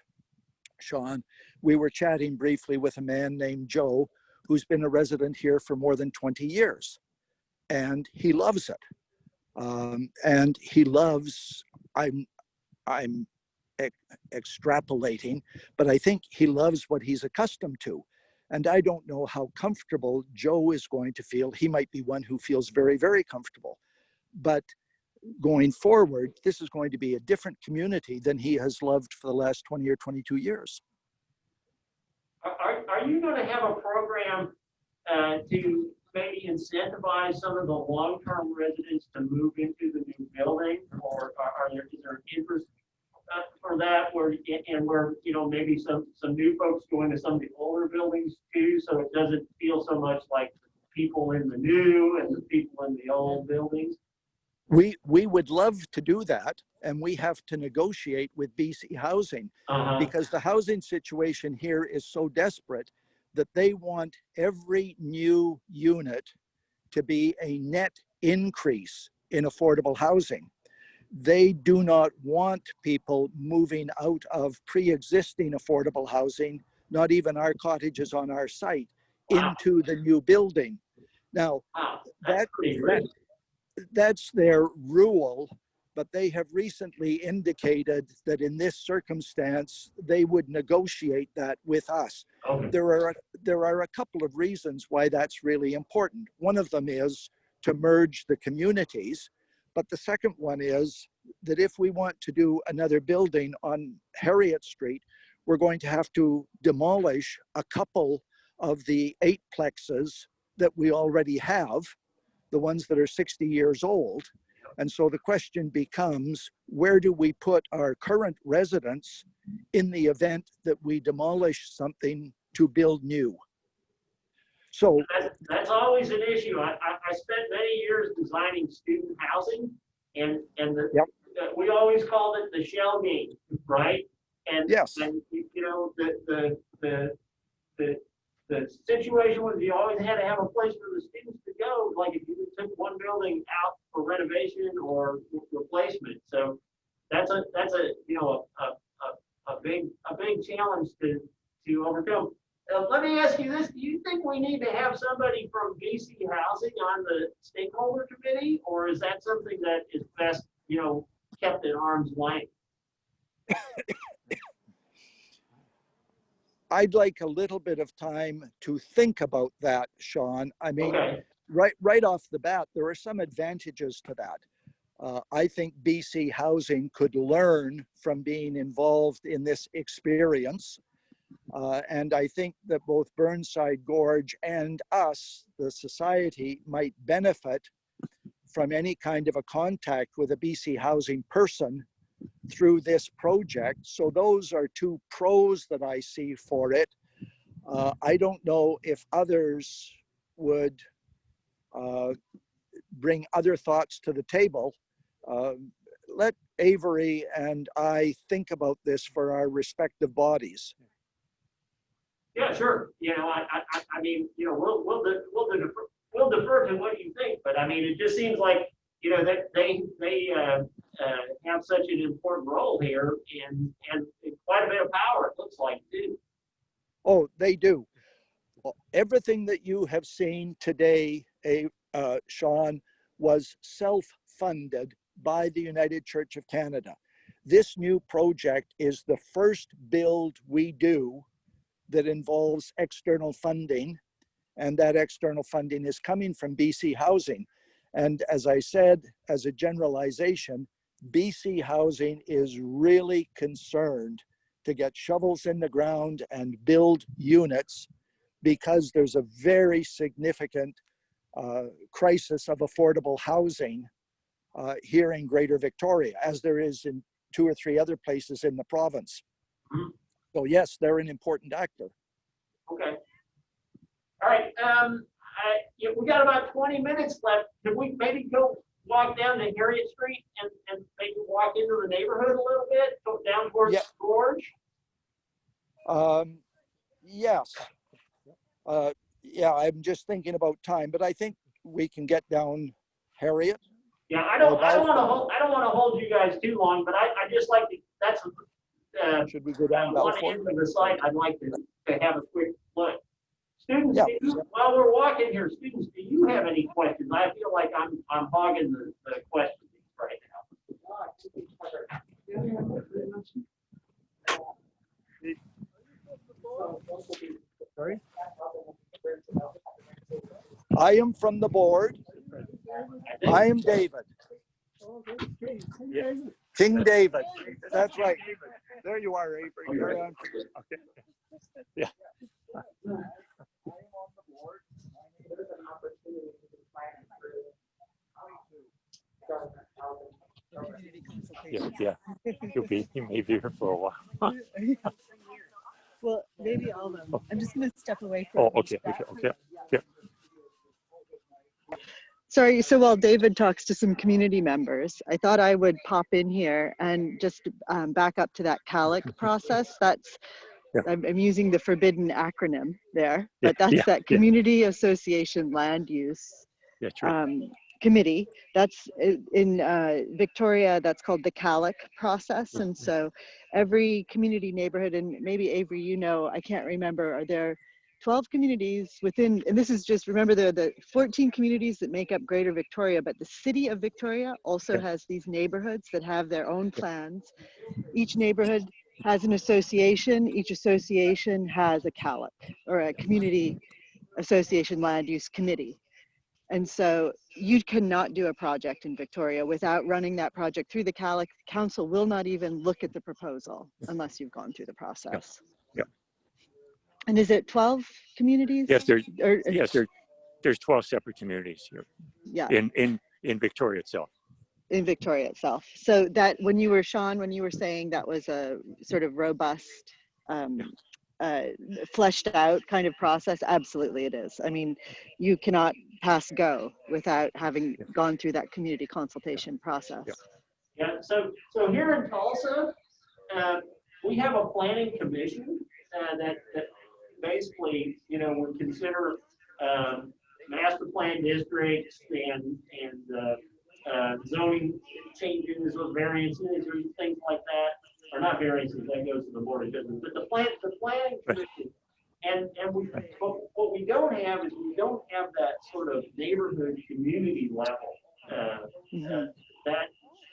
Sean, we were chatting briefly with a man named Joe, who's been a resident here for more than 20 years. And he loves it. And he loves, I'm extrapolating, but I think he loves what he's accustomed to. And I don't know how comfortable Joe is going to feel. He might be one who feels very, very comfortable. But going forward, this is going to be a different community than he has loved for the last 20 or 22 years. Are you going to have a program to maybe incentivize some of the long-term residents to move into the new building, or is there interest for that, where you know, maybe some new folks go into some of the older buildings too, so it doesn't feel so much like people in the new and the people in the old buildings? We would love to do that, and we have to negotiate with BC Housing because the housing situation here is so desperate that they want every new unit to be a net increase in affordable housing. They do not want people moving out of pre-existing affordable housing, not even our cottages on our site, into the new building. Now, that's their rule, but they have recently indicated that in this circumstance, they would negotiate that with us. Okay. There are a couple of reasons why that's really important. One of them is to merge the communities, but the second one is that if we want to do another building on Harriet Street, we're going to have to demolish a couple of the 8-plexes that we already have, the ones that are 60 years old. And so the question becomes, where do we put our current residents in the event that we demolish something to build new? So that's always an issue. I spent many years designing student housing, and we always called it the shell game, right? And yes, and you know, the situation was you always had to have a place for the students to go. Like if you took one building out for renovation or replacement, so that's a you know a big challenge to overcome. Let me ask you this: do you think we need to have somebody from BC Housing on the stakeholder committee, or is that something that is best, you know, kept at arm's length? I'd like a little bit of time to think about that, Sean. I mean, Okay. right off the bat, there are some advantages to that. I think BC Housing could learn from being involved in this experience. And I think that both Burnside Gorge and us, the society, might benefit from any kind of a contact with a BC Housing person through this project. So those are 2 pros that I see for it. I don't know if others would bring other thoughts to the table. Let Avery and I think about this for our respective bodies. Yeah, sure. You know, I mean, you know, we'll defer to what you think, but I mean, it just seems like, you know, that they have such an important role here, and quite a bit of power, it looks like, too. Oh, they do. Well, everything that you have seen today, Sean, was self-funded by the United Church of Canada. This new project is the first build we do that involves external funding, and that external funding is coming from BC Housing. And as I said, as a generalization, BC Housing is really concerned to get shovels in the ground and build units because there's a very significant crisis of affordable housing here in Greater Victoria, as there is in 2 or 3 other places in the province. So yes, they're an important actor. Okay. All right. Yeah, we got about 20 minutes left. Could we maybe go walk down to Harriet Street and maybe walk into the neighborhood a little bit, go down towards the gorge? Yes. Yeah, I'm just thinking about time, but I think we can get down Harriet. Yeah, I don't want to hold you guys too long, but I just like to. That's should we go down one Balfour? end of the site. I'd like to have a quick look. Students, Yeah. while we're walking here, students, do you have any questions? I feel like I'm hogging the questions right now. Sorry? I am from the board. I am David. Yeah. King David. That's right. There you are, Avery. Carry on. Okay. Yeah. There's an opportunity to be planning through government housing. Yeah. He may be here for a while. Well, maybe I'll, I'm just going to step away from Oh, okay. Sorry, so while David talks to some community members, I thought I would pop in here and just back up to that CALIC process. That's, I'm using the forbidden acronym there, but that's that Community Association Land Use Committee. That's in Victoria, that's called the CALIC process. And so every community neighborhood, and maybe Avery, you know, I can't remember, are there 12 communities within, and this is just, remember the 14 communities that make up Greater Victoria, but the city of Victoria also has these neighborhoods that have their own plans. Each neighborhood has an association. Each association has a CALIC, or a Community Association Land Use Committee. And so you cannot do a project in Victoria without running that project through the CALIC. Council will not even look at the proposal unless you've gone through the process. And is it 12 communities? Yes, there's 12 separate communities here. Yeah. In Victoria itself. In Victoria itself. So that when you were, Sean, when you were saying that was a sort of robust, fleshed out kind of process, absolutely it is. I mean, you cannot pass go without having gone through that community consultation process. Yeah, so here in Tulsa, we have a planning commission that basically, you know, would consider master plan districts and zoning changes or variances or things like that, or not variances, that goes to the board of business, but the planning commission. And what we don't have is we don't have that sort of neighborhood community level. That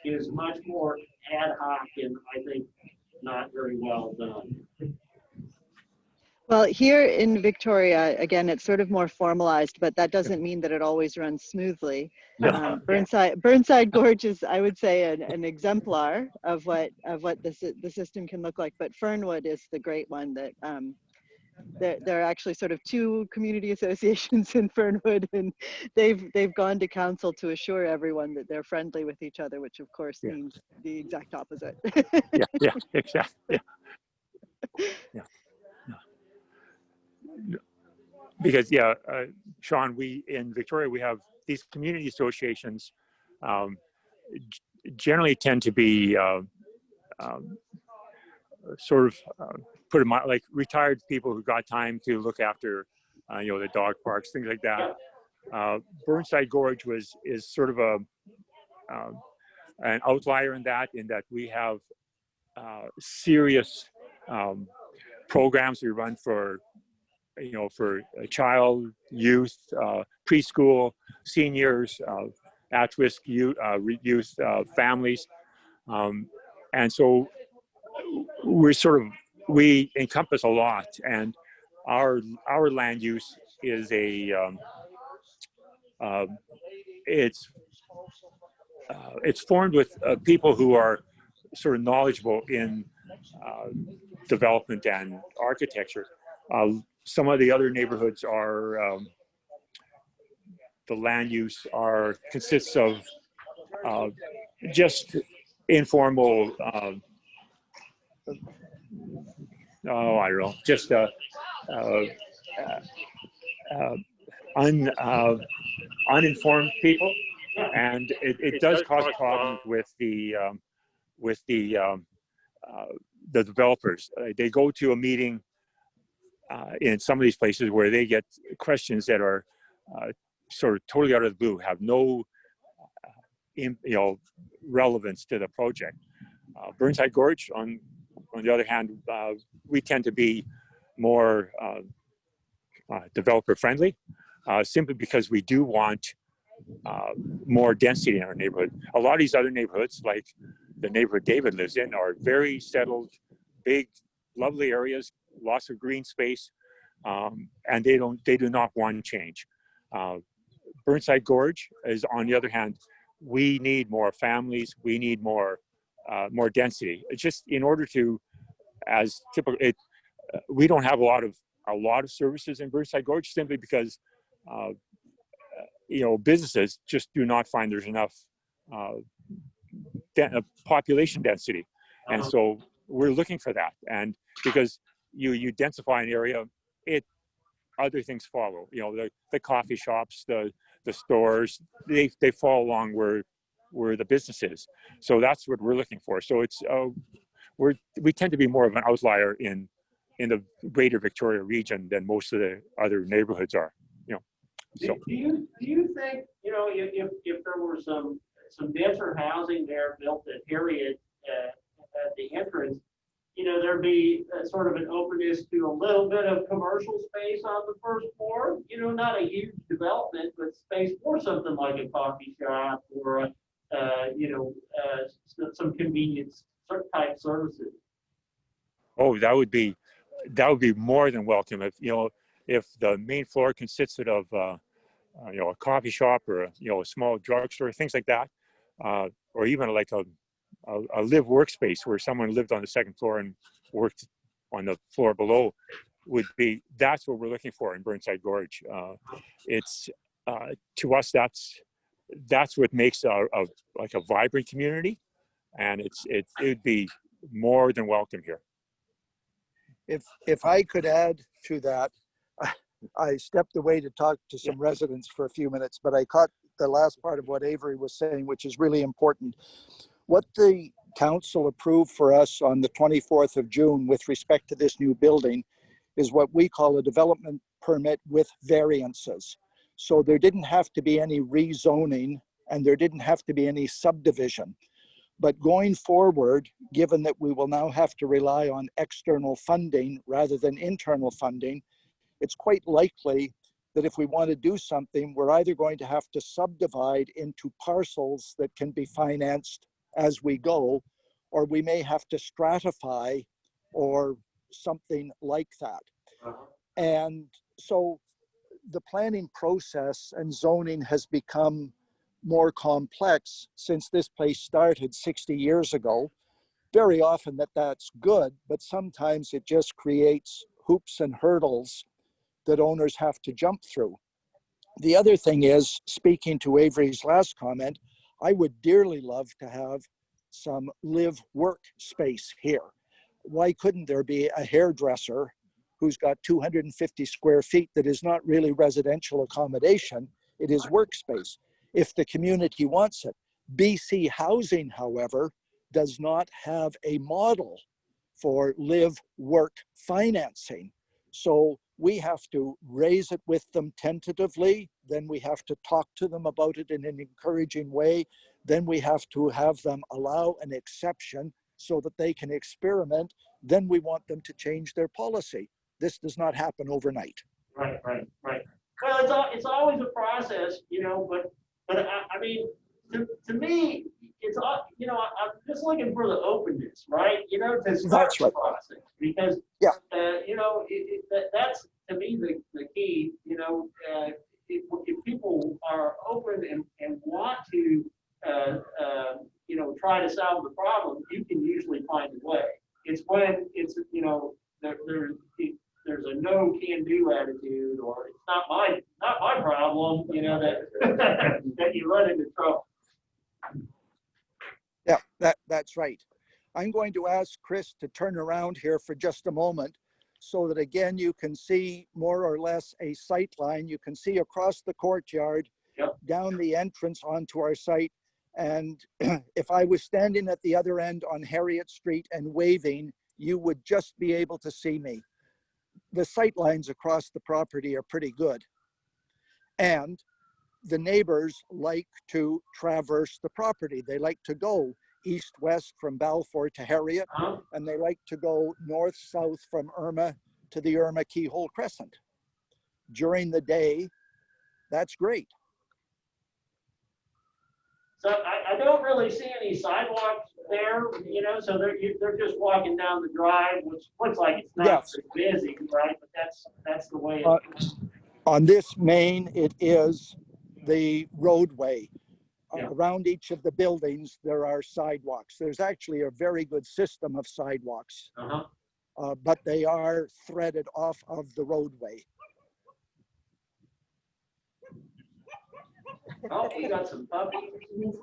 is much more ad hoc and I think not very well done. Well, here in Victoria, again, it's sort of more formalized, but that doesn't mean that it always runs smoothly. Burnside Gorge is, I would say, an exemplar of what the system can look like. But Fernwood is the great one that there are actually sort of 2 community associations in Fernwood, and they've gone to council to assure everyone that they're friendly with each other, which of course means the exact opposite. Exactly. Because Sean, we in Victoria, we have these community associations generally tend to be sort of put in my, like retired people who got time to look after you know, the dog parks, things like that. Burnside Gorge is sort of an outlier in that we have serious programs we run for, you know, for child, youth, preschool, seniors, at-risk youth, families. And so we encompass a lot. And our land use is it's formed with people who are sort of knowledgeable in development and architecture. Some of the other neighborhoods are the land use consists of just informal. I don't know, just uninformed people, and it does cause problems with the developers. They go to a meeting in some of these places where they get questions that are sort of totally out of the blue, have no relevance to the project. Burnside Gorge, on the other hand, we tend to be more developer friendly, simply because we do want more density in our neighborhood. A lot of these other neighborhoods, like the neighborhood David lives in, are very settled, big, lovely areas, lots of green space, and they do not want change. Burnside Gorge is, on the other hand, we need more families, we need more density. It's just in order to, as typical, we don't have a lot of services in Burnside Gorge, simply because businesses just do not find there's enough population density, and so we're looking for that. And because you densify an area, other things follow. The coffee shops, the stores, they fall along where the business is. So that's what we're looking for. So it's we tend to be more of an outlier in the greater Victoria region than most of the other neighborhoods are. So do you think, if there were some denser housing there built at Harriet at the entrance, there'd be sort of an openness to a little bit of commercial space on the first floor, not a huge development, but space for something like a coffee shop or some convenience type services. Oh, that would be more than welcome if the main floor consisted of a coffee shop or a small drugstore, things like that, or even like a live workspace where someone lived on the second floor and worked on the floor below. That's what we're looking for in Burnside Gorge. It's to us, that's what makes a vibrant community, and it would be more than welcome here. If I could add to that, I stepped away to talk to some residents for a few minutes, but I caught the last part of what Avery was saying, which is really important. What the council approved for us on the 24th of June with respect to this new building is what we call a development permit with variances. So there didn't have to be any rezoning and there didn't have to be any subdivision. But going forward, given that we will now have to rely on external funding rather than internal funding, it's quite likely that if we want to do something, we're either going to have to subdivide into parcels that can be financed as we go, or we may have to stratify or something like that. And so the planning process and zoning has become more complex since this place started 60 years ago. Very often that's good, but sometimes it just creates hoops and hurdles that owners have to jump through. The other thing is, speaking to Avery's last comment, I would dearly love to have some live-work space here. Why couldn't there be a hairdresser who's got 250 square feet that is not really residential accommodation? It is workspace, if the community wants it. BC Housing, however, does not have a model for live-work financing. So we have to raise it with them tentatively, then we have to talk to them about it in an encouraging way, then we have to have them allow an exception so that they can experiment, then we want them to change their policy. This does not happen overnight. Right. Well, it's always a process, but I mean, to me, it's, I'm just looking for the openness, right? To start the process, because, that's to me, the key, if people are open and want to, try to solve the problem, you can usually find a way. It's when it's, there's a no can do attitude, or it's not my problem, that you run into trouble. Yeah, that's right. I'm going to ask Chris to turn around here for just a moment so that again you can see more or less a sight line. You can see across the courtyard, Yep. down the entrance onto our site. And if I was standing at the other end on Harriet Street and waving, you would just be able to see me. The sight lines across the property are pretty good. And the neighbors like to traverse the property. They like to go east-west from Balfour to Harriet, and they like to go north-south from Irma to the Irma Keyhole Crescent. During the day, that's great. So I don't really see any sidewalks there, so they're just walking down the drive, which looks like it's not Yes. very busy, right? But that's the way. On this main, it is the roadway. Yeah. Around each of the buildings, there are sidewalks. There's actually a very good system of sidewalks, but they are threaded off of the roadway. Oh, we got some puppies.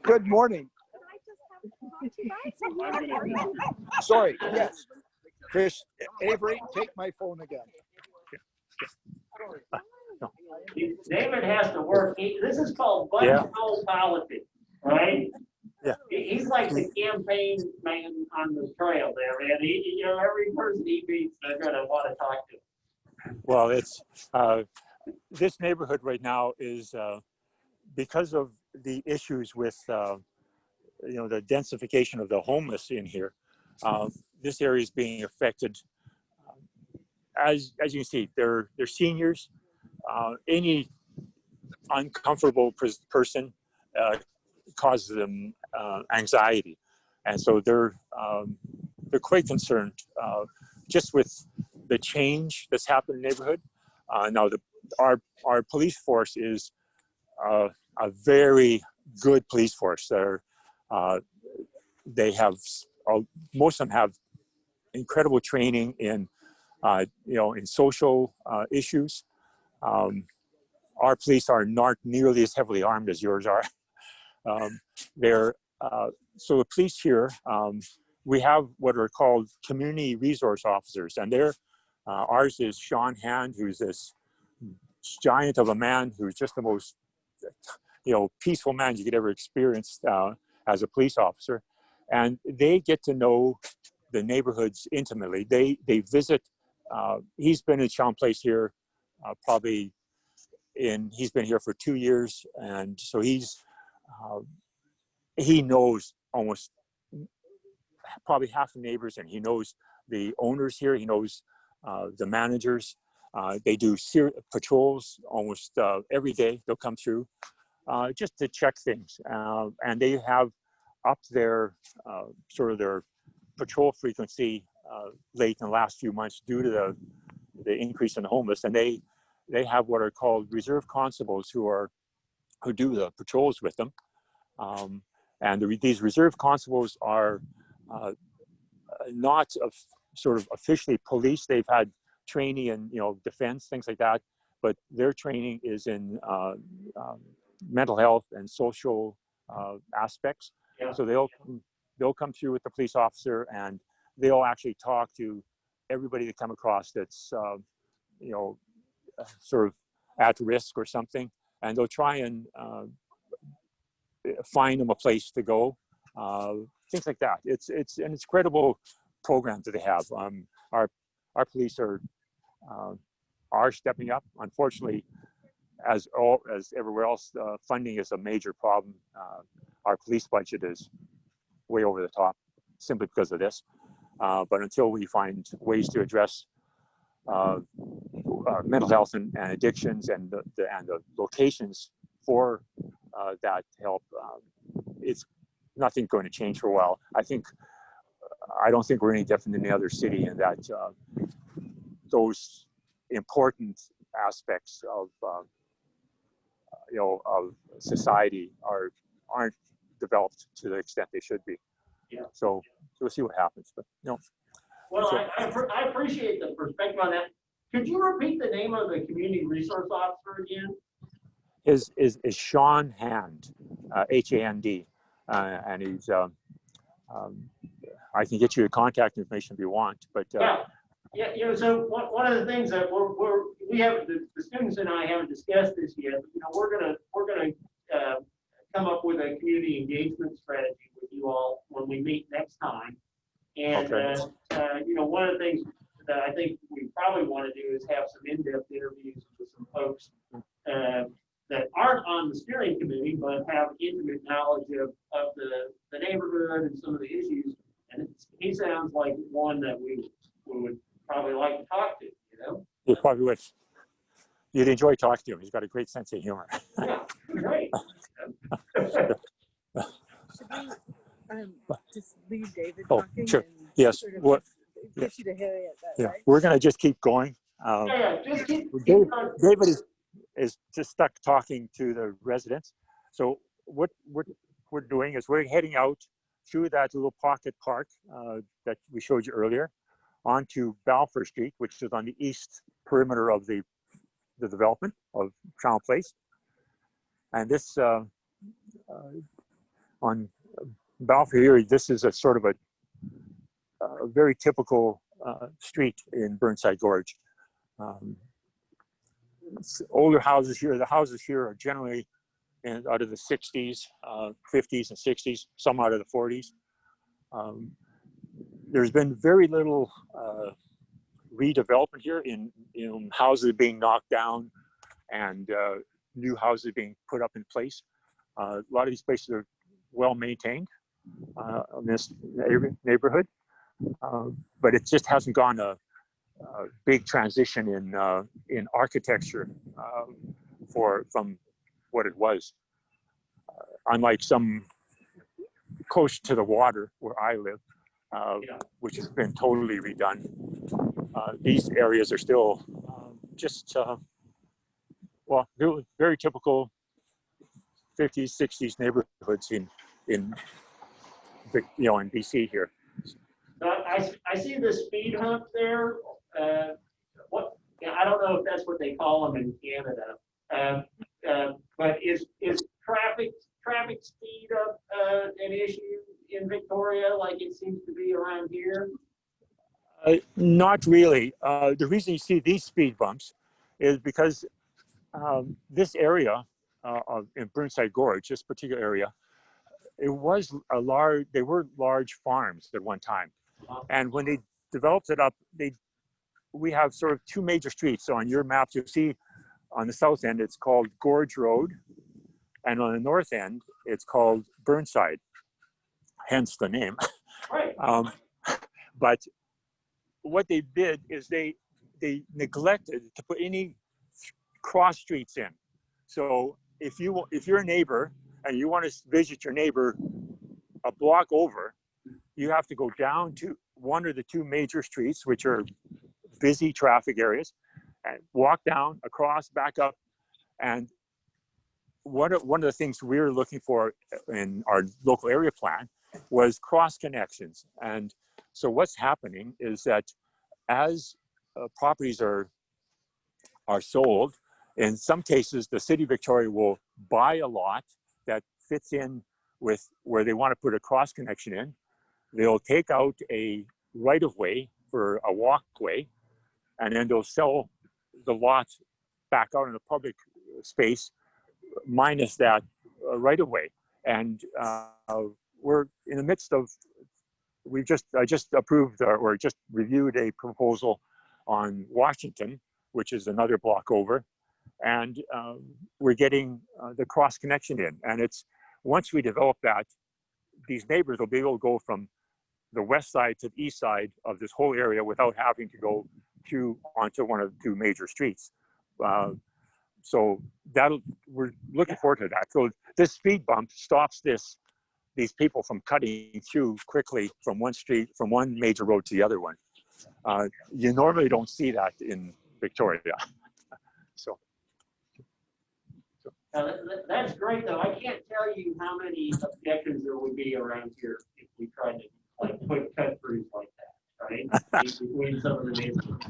Good morning. Sorry, yes. Chris, Avery, take my phone again. David has to work. This is called buttonhole politics, right? Yeah. He's like the campaign man on the trail there, man. Every person he meets, they're gonna want to talk to him. Well, it's this neighborhood right now is because of the issues with the densification of the homeless in here. This area is being affected. As you can see, they're seniors. Any uncomfortable person causes them anxiety, and so they're quite concerned just with the change that's happened in the neighborhood. Now, our police force is a very good police force. They have most of them have incredible training in in social issues. Our police are not nearly as heavily armed as yours are. So the police here, we have what are called community resource officers, and ours is Sean Hand, who's this giant of a man who's just the most peaceful man you could ever experience as a police officer. And they get to know the neighborhoods intimately. They visit. He's been in Chown Place here he's been here for 2 years, and so he knows almost probably half the neighbors, and he knows the owners here. He knows the managers. They do patrols almost every day. They'll come through just to check things, and they have upped their sort of their patrol frequency late in the last few months due to the increase in the homeless, and they have what are called reserve constables who do the patrols with them, and these reserve constables are not sort of officially police. They've had training in defense, things like that, but their training is in mental health and social aspects. Yeah. So they'll come through with the police officer, and they'll actually talk to everybody they come across that's sort of at risk or something, and they'll try and find them a place to go, things like that. It's an incredible program that they have. Our police are stepping up. Unfortunately, as everywhere else, funding is a major problem. Our police budget is way over the top simply because of this. But until we find ways to address mental health and addictions and the locations for that help, it's nothing going to change for a while. I think I don't think we're any different than any other city in that those important aspects of of society aren't developed to the extent they should be. Yeah. So we'll see what happens. But Well, so, I appreciate the perspective on that. Could you repeat the name of the community resource officer again? is Sean Hand, Hand, and he's. I can get you the contact information if you want, but yeah. So one of the things that we have the students and I haven't discussed this yet. But, we're gonna come up with a community engagement strategy with you all when we meet next time. And okay. One of the things that I think we probably want to do is have some in-depth interviews with some folks that aren't on the steering committee, but have intimate knowledge of the neighborhood and some of the issues. And he sounds like one that we would probably like to talk to, You probably would. You'd enjoy talking to him. He's got a great sense of humor. Yeah, great. Should we just leave David Oh, talking? sure. And Yes. sort of What? get you to Harriet that, Yeah. right? We're going to just keep going. Just keep David is just stuck talking to the residents. So what we're doing is we're heading out through that little pocket park that we showed you earlier onto Balfour Street, which is on the east perimeter of the development of Chown Place. And this on Balfour here, this is a sort of a very typical street in Burnside Gorge. Older houses here. The houses here are generally out of the 60s, 50s, and 60s. Some out of the 40s. There's been very little redevelopment here in houses being knocked down and new houses being put up in place. A lot of these places are well maintained in this neighborhood, but it just hasn't gone a big transition in architecture from what it was. Unlike some close to the water where I live, which has been totally redone, these areas are still very typical 50s, 60s neighborhoods in BC here. I see the speed hump there. I don't know if that's what they call them in Canada. But is traffic speed an issue in Victoria like it seems to be around here? Not really. The reason you see these speed bumps is because this area in Burnside Gorge, this particular area, they were large farms at one time. And when they developed it up, we have sort of two major streets. So on your map, you'll see on the south end, it's called Gorge Road. And on the north end, it's called Burnside, hence the name. Right. But what they did is they neglected to put any cross streets in. So if you're a neighbor and you want to visit your neighbor a block over, you have to go down to one of the two major streets, which are busy traffic areas, and walk down, across, back up. And one of the things we were looking for in our local area plan was cross connections. And so what's happening is that as properties are sold, in some cases, the city of Victoria will buy a lot that fits in with where they want to put a cross connection in. They'll take out a right-of-way for a walkway, and then they'll sell the lot back out in the public space minus that right-of-way. And we're in the midst of, I just approved or just reviewed a proposal on Washington, which is another block over. And we're getting the cross connection in. And it's, once we develop that, these neighbors will be able to go from the west side to the east side of this whole area without having to go onto one of the two major streets. So we're looking forward to that. So this speed bump stops this these people from cutting through quickly from one street, from one major road to the other one. You normally don't see that in Victoria. So. That's great, though. I can't tell you how many objections there would be around here if we tried to like put cut throughs like that, right? Between some of the neighborhoods.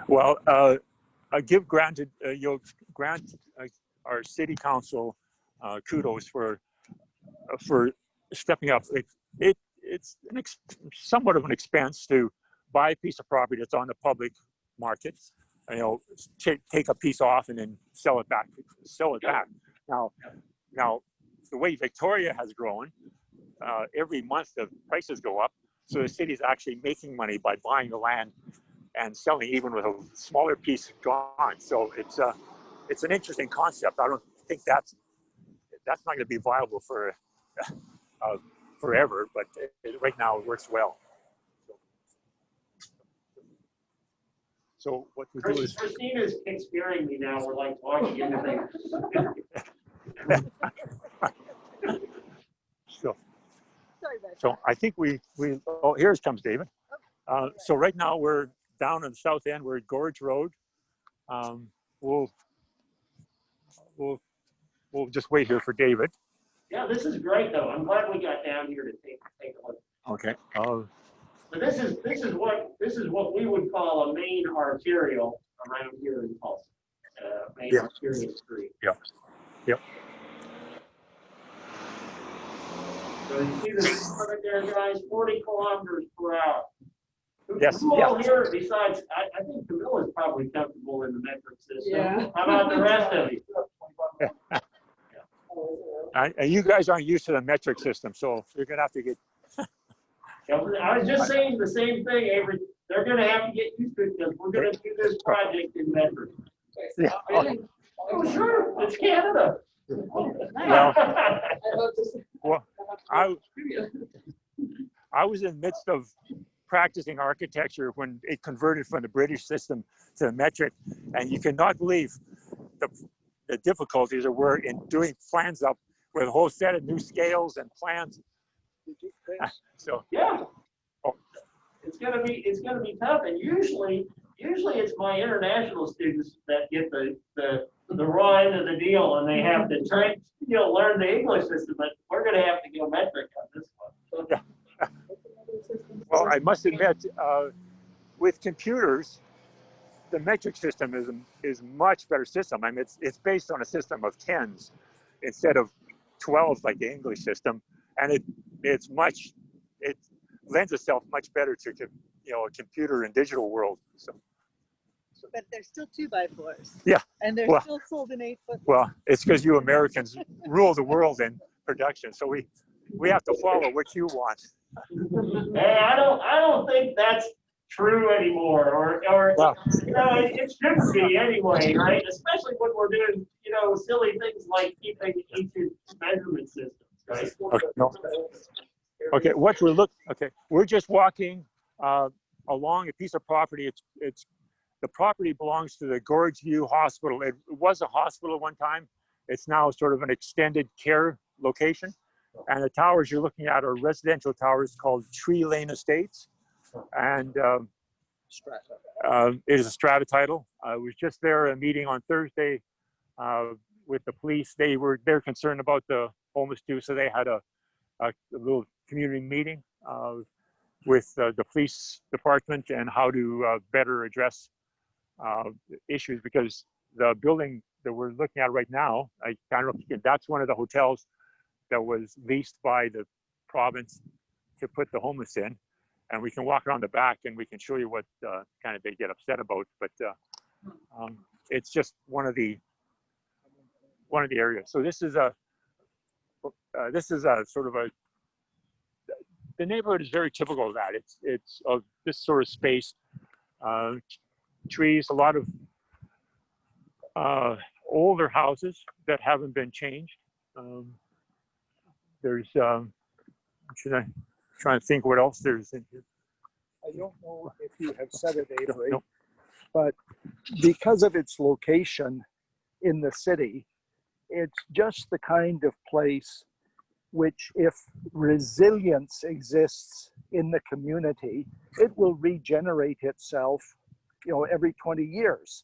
Well, I give granted, you'll grant our city council kudos for stepping up. It's somewhat of an expense to buy a piece of property that's on the public market, you know, take a piece off and then sell it back. Now, the way Victoria has grown, every month the prices go up. So the city is actually making money by buying the land and selling even with a smaller piece gone. So it's an interesting concept. I don't think that's not going to be viable for forever, but right now it works well. So what we do is Kristina's scaring me now. We're like walking into things. So I think we oh, here comes David. So right now we're down on the south end. We're at Gorge Road. We'll just wait here for David. Yeah, this is great though. I'm glad we got down here to take a look. Okay. So this is what we would call a main arterial around here in Tulsa. Main arterial street. Yeah. Yep. So you see the right there, guys, 40 kilometers per hour. Yes. Who all here besides, I think Camilla's probably comfortable in the metric system. Yeah. How about the rest of you? And you guys aren't used to the metric system, so you're gonna have to get. I was just saying the same thing, Avery. They're gonna have to get used to it because we're gonna do this project in metric. Yeah. Oh, sure, it's Canada. Well, I was in the midst of practicing architecture when it converted from the British system to the metric, and you cannot believe the difficulties there were in doing plans up with a whole set of new scales and plans. So yeah, it's gonna be tough, and usually it's my international students that get the raw end of the deal, and they have to learn the English system. But we're gonna have to go metric on this one. Yeah. Well, I must admit, with computers, the metric system is much better system. I mean, it's based on a system of 10s instead of 12s like the English system, and it lends itself much better to a computer and digital world. So. But they're still 2x4s. Yeah. And they're still sold in 8-foot. Well, it's because you Americans rule the world in production, so we have to follow what you want. Hey, I don't think that's true anymore, or well, it shouldn't be anyway, right? Especially when we're doing silly things like keeping ancient measurement systems, right? Okay, no. Okay, we're just walking along a piece of property. It's the property belongs to the Gorge View Hospital. It was a hospital at one time. It's now sort of an extended care location. And the towers you're looking at are residential towers called Tree Lane Estates. And it is a strata title. I was just there a meeting on Thursday with the police. They're concerned about the homeless too, so they had a little community meeting with the police department and how to better address issues, because the building that we're looking at right now, I don't know, that's one of the hotels that was leased by the province to put the homeless in, and we can walk around the back and we can show you what kind of they get upset about. But it's just one of the areas. So this is a sort of the neighborhood is very typical of that. It's of this sort of space, trees, a lot of older houses that haven't been changed. There's should I try and think what else there's in here? I don't know if you have said it, Avery, No. but because of its location in the city, it's just the kind of place which, if resilience exists in the community, it will regenerate itself, every 20 years.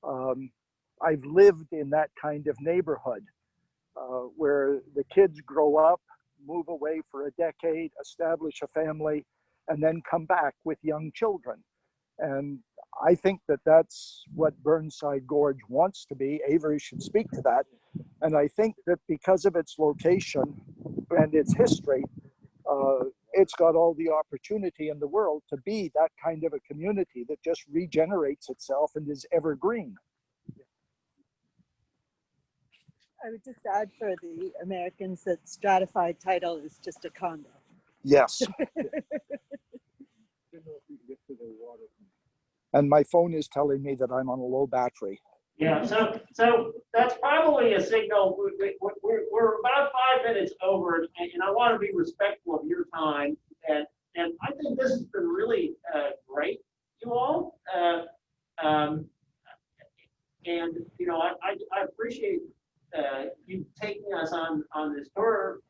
I've lived in that kind of neighborhood where the kids grow up, move away for a decade, establish a family, and then come back with young children. And I think that that's what Burnside Gorge wants to be. Avery should speak to that. And I think that because of its location and its history, it's got all the opportunity in the world to be that kind of a community that just regenerates itself and is evergreen. I would just add for the Americans that stratified title is just a condo. Yes. And my phone is telling me that I'm on a low battery. Yeah, so that's probably a signal. We're about 5 minutes over, and I want to be respectful of your time. And I think this has been really great, you all. And I appreciate you taking us on this tour.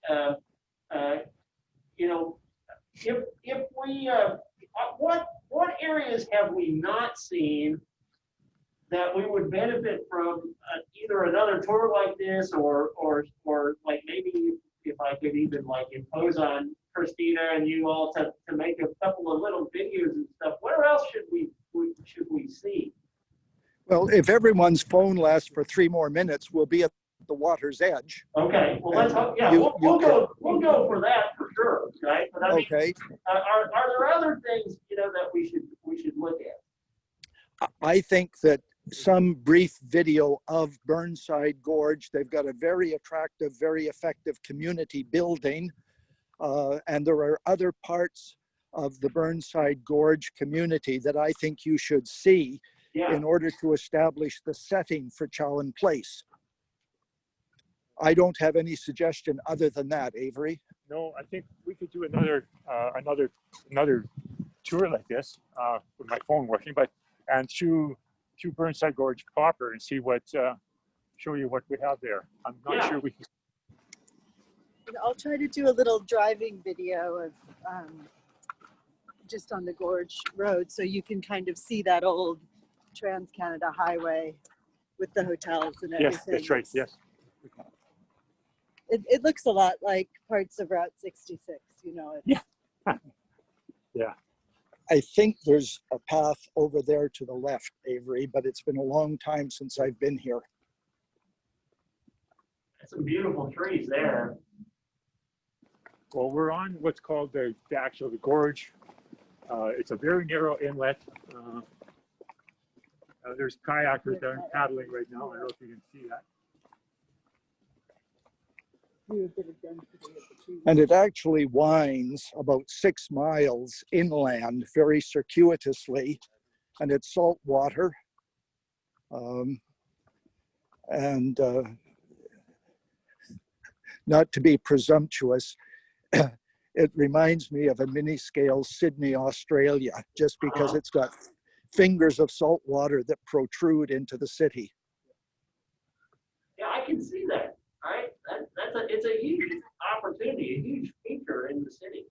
If we what areas have we not seen that we would benefit from either another tour like this, or like maybe if I could even like impose on Kristina and you all to make a couple of little videos and stuff. Where else should we see? Well, if everyone's phone lasts for 3 more minutes, we'll be at the water's edge. Okay, well let's hope. Yeah, we'll go for that for sure, right? But I mean, okay. Are there other things that we should look at? I think that some brief video of Burnside Gorge. They've got a very attractive, very effective community building, and there are other parts of the Burnside Gorge community that I think you should see in order to establish the setting for Chown Place. I don't have any suggestion other than that, Avery. No, I think we could do another tour like this with my phone working, and through Burnside Gorge proper and see show you what we have there. I'm not sure we can. I'll try to do a little driving video of just on the Gorge Road, so you can kind of see that old Trans-Canada Highway with the hotels and everything. Yes, that's right. Yes. It looks a lot like parts of Route 66, Yeah. Yeah. I think there's a path over there to the left, Avery, but it's been a long time since I've been here. Some beautiful trees there. Well, we're on what's called the gorge. It's a very narrow inlet. There's kayakers down paddling right now. I don't know if you can see that. And it actually winds about 6 miles inland very circuitously, and it's salt water. Not to be presumptuous, it reminds me of a mini-scale Sydney, Australia, just because it's got fingers of salt water that protrude into the city. Yeah, I can see that. Right? It's a huge opportunity, a huge feature in the city.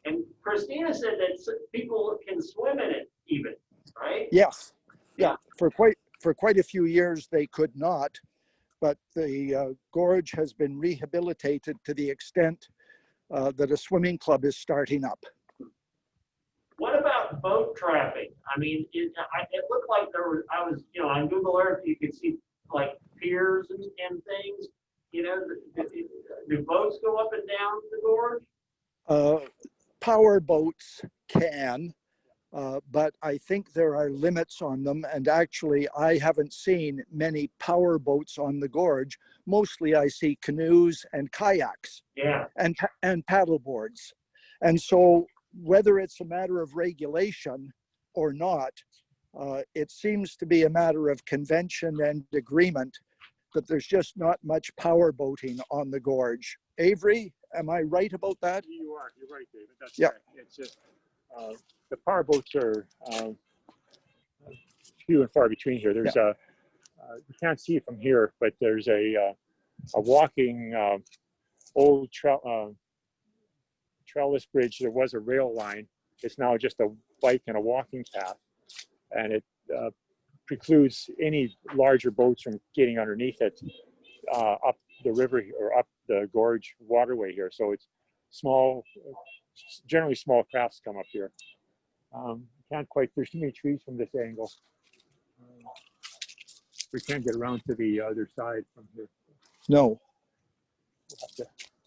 And Kristina said that people can swim in it even, right? Yes. Yeah. For quite a few years they could not, but the gorge has been rehabilitated to the extent that a swimming club is starting up. What about boat traffic? I mean, it looked like I was on Google Earth, you could see like piers and things. Do boats go up and down the gorge? Power boats can, but I think there are limits on them. And actually, I haven't seen many power boats on the gorge. Mostly I see canoes and kayaks and paddle boards. And so whether it's a matter of regulation or not, it seems to be a matter of convention and agreement that there's just not much power boating on the gorge. Avery, am I right about that? You're right, David. That's correct. It's just the power boats are few and far between here. There's you can't see it from here, but there's a walking old trellis bridge. There was a rail line. It's now just a bike and a walking path, and it precludes any larger boats from getting underneath it up the river or up the gorge waterway here. So it's small, generally small crafts come up here. Can't quite, there's too many trees from this angle. We can't get around to the other side from here. No.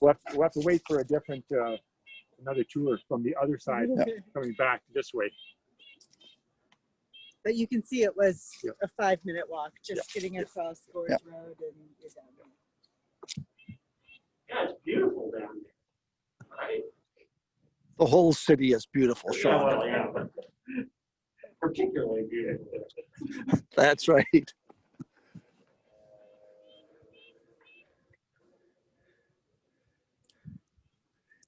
We'll have to wait for a different, another tour from the other side, coming back this way. But you can see it was Yeah. a 5-minute walk, just getting across Gorge Road and you're down there. Yeah, it's beautiful down there, right? The whole city is beautiful, Yeah, Sean. well, yeah, but particularly beautiful. That's right.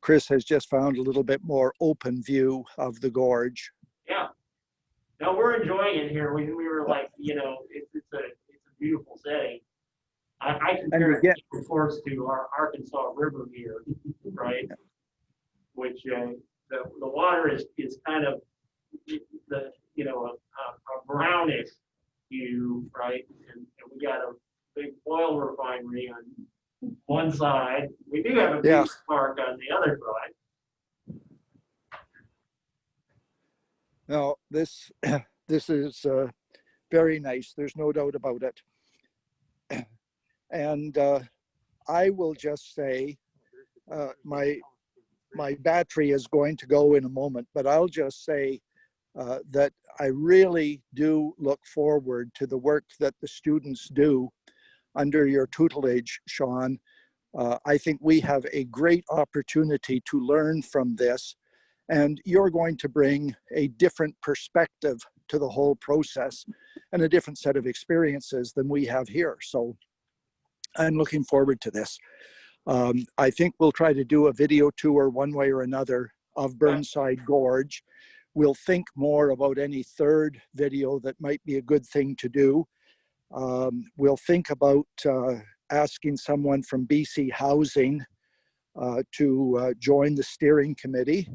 Chris has just found a little bit more open view of the gorge. Yeah. No, we're enjoying it here. We were like, you know, it's a beautiful setting. I compare it, of course, to our Arkansas River here, right? Which the water is kind of the, you know, a brownish hue, right? And we got a big oil refinery on one side. We do have a big park on the other side. No, this is very nice. There's no doubt about it. And I will just say, my battery is going to go in a moment, but I'll just say that I really do look forward to the work that the students do under your tutelage, Sean. I think we have a great opportunity to learn from this, and you're going to bring a different perspective to the whole process and a different set of experiences than we have here. So I'm looking forward to this. I think we'll try to do a video tour one way or another of Burnside Gorge. We'll think more about any third video that might be a good thing to do. We'll think about asking someone from BC Housing to join the steering committee.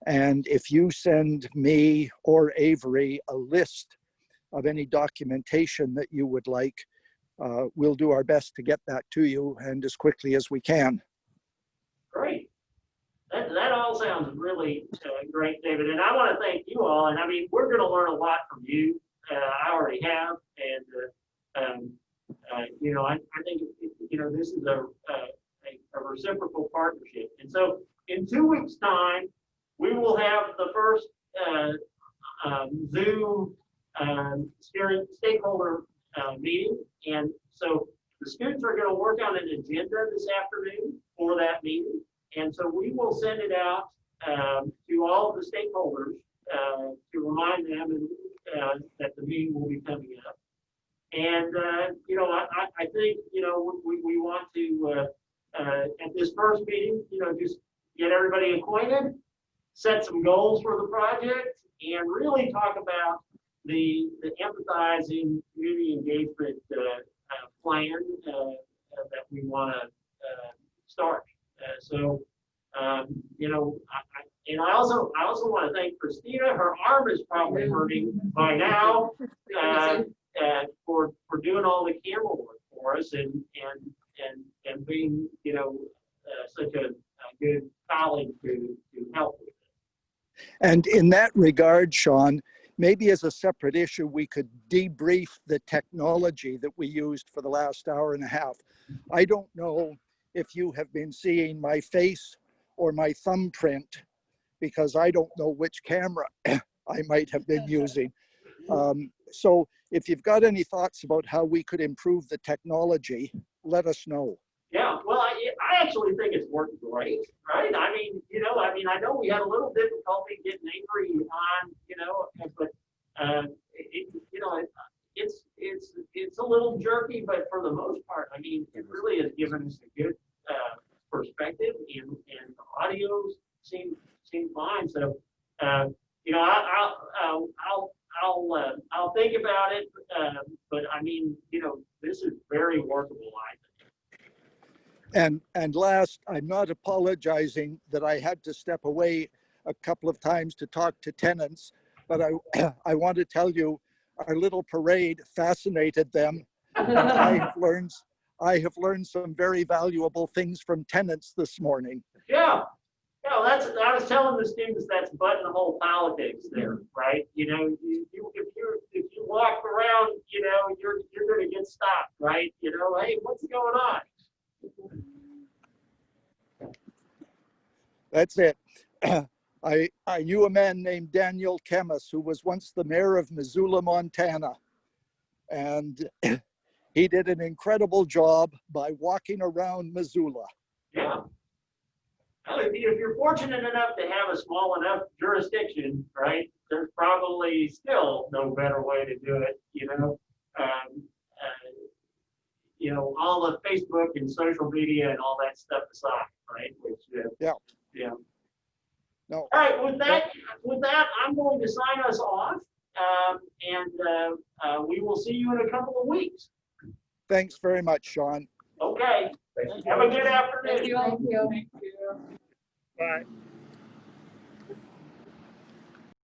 And if you send me or Avery a list of any documentation that you would like, we'll do our best to get that to you and as quickly as we can. Great. That all sounds really great, David. And I want to thank you all. And I mean, we're going to learn a lot from you. I already have. And, you know, I think, you know, this is a reciprocal partnership. And so in 2 weeks' time, we will have the first Zoom steering stakeholder meeting. And so the students are going to work on an agenda this afternoon for that meeting. And so we will send it out to all of the stakeholders to remind them that the meeting will be coming up. And, you know, I think, you know, we want to, at this first meeting, you know, just get everybody acquainted, set some goals for the project, and really talk about the empathizing community engagement plan that we want to start. So, you know, I also want to thank Kristina. Her arm is probably hurting by now for doing all the camera work for us and being, you know, such a good colleague to help with it. And in that regard, Sean, maybe as a separate issue, we could debrief the technology that we used for the last hour and a half. I don't know if you have been seeing my face or my thumbprint, because I don't know which camera I might have been using. So if you've got any thoughts about how we could improve the technology, let us know. Yeah, well, I actually think it's worked great, right? I mean, you know, I know we had a little difficulty getting Avery on, you know, but you know, it's a little jerky, but for the most part, I mean, it really has given us a good perspective, and the audios seem fine. So, you know, I'll think about it. But I mean, you know, this is very workable, I think. And last, I'm not apologizing that I had to step away a couple of times to talk to tenants, but I want to tell you, our little parade fascinated them. And I have learned some very valuable things from tenants this morning. Yeah. Yeah, I was telling the students that's buttonhole politics there, right? You know, if you walk around, you know, you're going to get stopped, right? You know, hey, what's going on? That's it. I knew a man named Daniel Kemmis, who was once the mayor of Missoula, Montana. And he did an incredible job by walking around Missoula. Yeah. Well, if you're fortunate enough to have a small enough jurisdiction, right, there's probably still no better way to do it, you know. You know, all the Facebook and social media and all that stuff aside, right? Which, yeah. No. All right. With that, I'm going to sign us off, and we will see you in a couple of weeks. Thanks very much, Sean. Okay. Have a good afternoon. Thank you. Thank you. Bye.